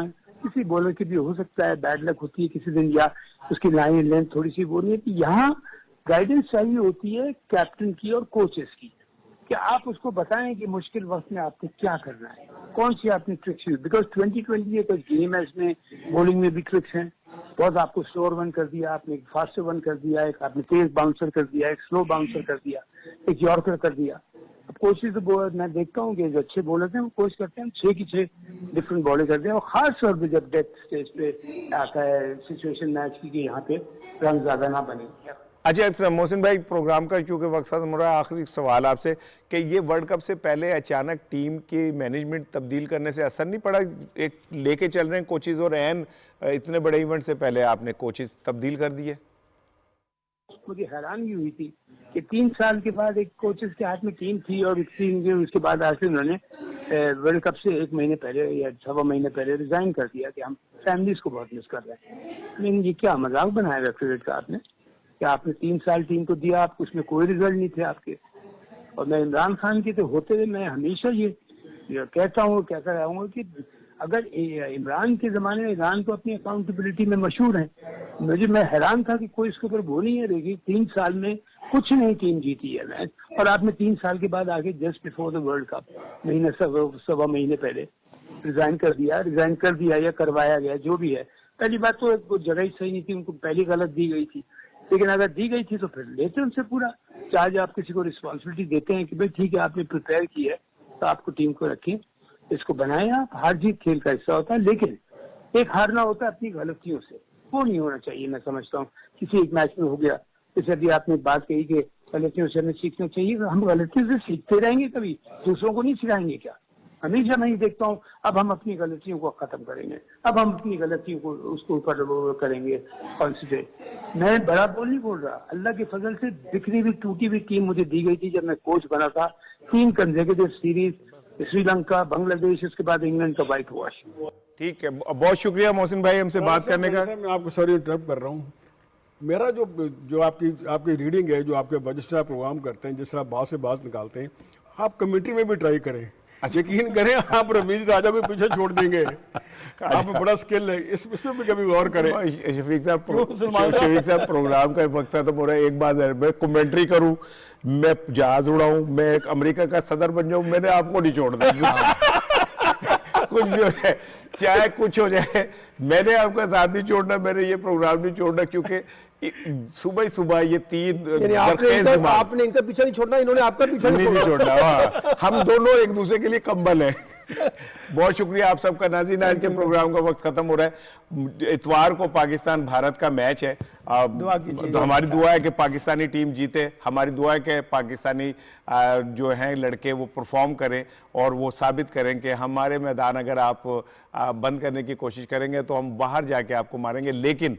किसी बॉलर की भी हो सकता है, बैड लक होती है किसी दिन, या उसकी लाइन लेंथ थोड़ी सी वो नहीं है। कि यहाँ गाइडेंस चाहिए होती है कैप्टन की और कोचेस की, कि आप उसको बताएं कि मुश्किल वक्त में आपको क्या करना है, कौन सी आपने ट्रिक्स यूज। बिकॉज 2020 एक गेम है, इसमें बॉलिंग में भी ट्रिक्स हैं बहुत। आपको स्लोअर वन कर दिया आपने, एक फास्टर वन कर दिया, एक आपने तेज बाउंसर कर दिया, एक स्लो बाउंसर कर दिया, एक यॉर्कर कर दिया। अब कोशिश तो मैं देखता हूँ कि जो अच्छे बॉलर हैं वो कोशिश करते हैं 6 की 6 डिफरेंट बॉलें कर दें, और खास तौर पर जब डेथ स्टेज पे आता है सिचुएशन मैच की कि यहाँ पे रन ज्यादा ना बने। अच्छा मोहसिन भाई, प्रोग्राम का क्योंकि वक्त खत्म हो रहा है, आखिरी सवाल आपसे कि ये वर्ल्ड कप से पहले अचानक टीम की मैनेजमेंट तब्दील करने से असर नहीं पड़ा? एक लेके चल रहे हैं कोचेज और एन इतने बड़े इवेंट से पहले आपने कोचेज तब्दील कर दिए। मुझे हैरानी हुई थी कि 3 साल के बाद एक कोचेस के हाथ में टीम थी और उसके बाद आखिर उन्होंने वर्ल्ड कप से 1 महीने पहले या 6 महीने पहले रिजाइन कर दिया कि हम फैमिलीज को बहुत मिस कर रहे हैं। लेकिन ये क्या मजाक बनाया क्रिकेट का आपने, कि आपने 3 साल टीम को दिया, आप उसमें कोई रिजल्ट नहीं थे आपके। और मैं इमरान खान के तो होते हुए मैं हमेशा ये कहता हूँ, कहता रहूंगा कि अगर इमरान के जमाने में ईरान तो अपनी अकाउंटेबिलिटी में मशहूर है, मैं हैरान था कि कोई इसके ऊपर वो नहीं है। देखिए 3 साल में कुछ नहीं टीम जीती है मैच, और आपने 3 साल के बाद आगे just before the world cup महीने 1.25 महीने पहले रिजाइन कर दिया या करवाया गया, जो भी है। पहली बात तो जगह ही सही नहीं थी, उनको पहली गलत दी गई थी, लेकिन अगर दी गई थी तो फिर लेते उनसे पूरा चार्ज। आप किसी को रिस्पॉन्सिबिलिटी देते हैं कि भाई ठीक है आपने प्रिपेयर की है तो आपको टीम को रखें, इसको बनाए। आप हार जीत खेल का हिस्सा होता है, लेकिन एक हारना होता है अपनी गलतियों से, वो नहीं होना चाहिए। मैं समझता हूँ किसी एक मैच में हो गया, जैसे अभी आपने बात कही कि गलतियों से हमें सीखना चाहिए। हम गलतियों से सीखते रहेंगे, कभी दूसरों को नहीं सिखाएंगे क्या? हमेशा मैं ये देखता हूँ, अब हम अपनी गलतियों को खत्म करेंगे, अब हम अपनी गलतियों को उसके ऊपर वो करेंगे कॉन्सेंट्रेट। मैं बड़ा बोल नहीं बोल रहा, अल्लाह के फजल से बिखरी हुई टूटी हुई टीम मुझे दी गई थी जब मैं कोच बना था। 3 कंसेक्यूटिव सीरीज, श्रीलंका, बांग्लादेश, उसके बाद इंग्लैंड का वाइट वॉश। ठीक है, बहुत शुक्रिया मोहसिन भाई हमसे बात करने का। मैं आपको सॉरी इंटरप्ट कर रहा हूँ। मेरा जो आपकी रीडिंग है, जो आपके बजट से आप प्रोग्राम करते हैं, जिस तरह बात से बात निकालते हैं, आप कमेंट्री में भी ट्राई करें। यकीन करें, आप रमीज राजा को पीछे छोड़ देंगे। आप में बड़ा स्किल है, इसमें भी कभी गौर करें। शफीक साहब प्रोग्राम का वक्त है तो पूरा एक बात है, मैं कमेंट्री करूं, मैं जहाज उड़ाऊं, मैं एक अमेरिका का सदर बन जाऊं, मैंने आपको नहीं छोड़ दिया। कुछ भी हो जाए, चाहे कुछ हो जाए, मैंने आपका साथ नहीं छोड़ना, मैंने ये प्रोग्राम नहीं छोड़ना, क्योंकि सुबह ये 3 आपने इनका पीछा नहीं छोड़ना, इन्होंने आपका पीछा नहीं छोड़ना। हम दोनों एक दूसरे के लिए कंबल हैं। बहुत शुक्रिया आप सबका। नाज़रीन, आज के प्रोग्राम का वक्त खत्म हो रहा है। इतवार को पाकिस्तान भारत का मैच है। तो हमारी दुआ है कि पाकिस्तानी टीम जीते, हमारी दुआ है कि पाकिस्तानी जो हैं लड़के वो परफॉर्म करें और वो साबित करें कि हमारे मैदान अगर आप बंद करने की कोशिश करेंगे तो हम बाहर जाके आपको मारेंगे। लेकिन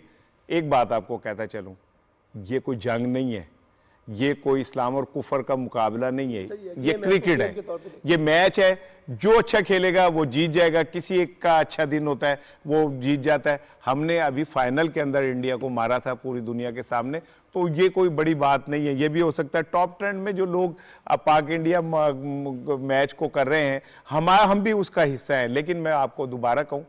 एक बात आपको कहता चलूं, ये कोई जंग नहीं है, ये कोई इस्लाम और कुफर का मुकाबला नहीं है, ये क्रिकेट है, ये मैच है। जो अच्छा खेलेगा वो जीत जाएगा, किसी एक का अच्छा दिन होता है वो जीत जाता है। हमने अभी फाइनल के अंदर इंडिया को मारा था पूरी दुनिया के सामने, तो ये कोई बड़ी बात नहीं है। ये भी हो सकता है टॉप ट्रेंड में जो लोग पाक इंडिया मैच को कर रहे हैं, हम भी उसका हिस्सा हैं। लेकिन मैं आपको दोबारा कहूं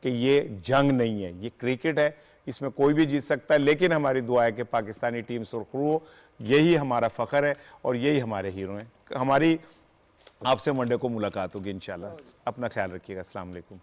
कि ये जंग नहीं है, ये क्रिकेट है, इसमें कोई भी जीत सकता है। लेकिन हमारी दुआ है कि पाकिस्तानी टीम सुरखरू हो, यही हमारा फख्र है और यही हमारे हीरो हैं। हमारी आपसे मंडे को मुलाकात होगी इंशाल्लाह। अपना ख्याल रखिएगा। अस्सलाम वालेकुम।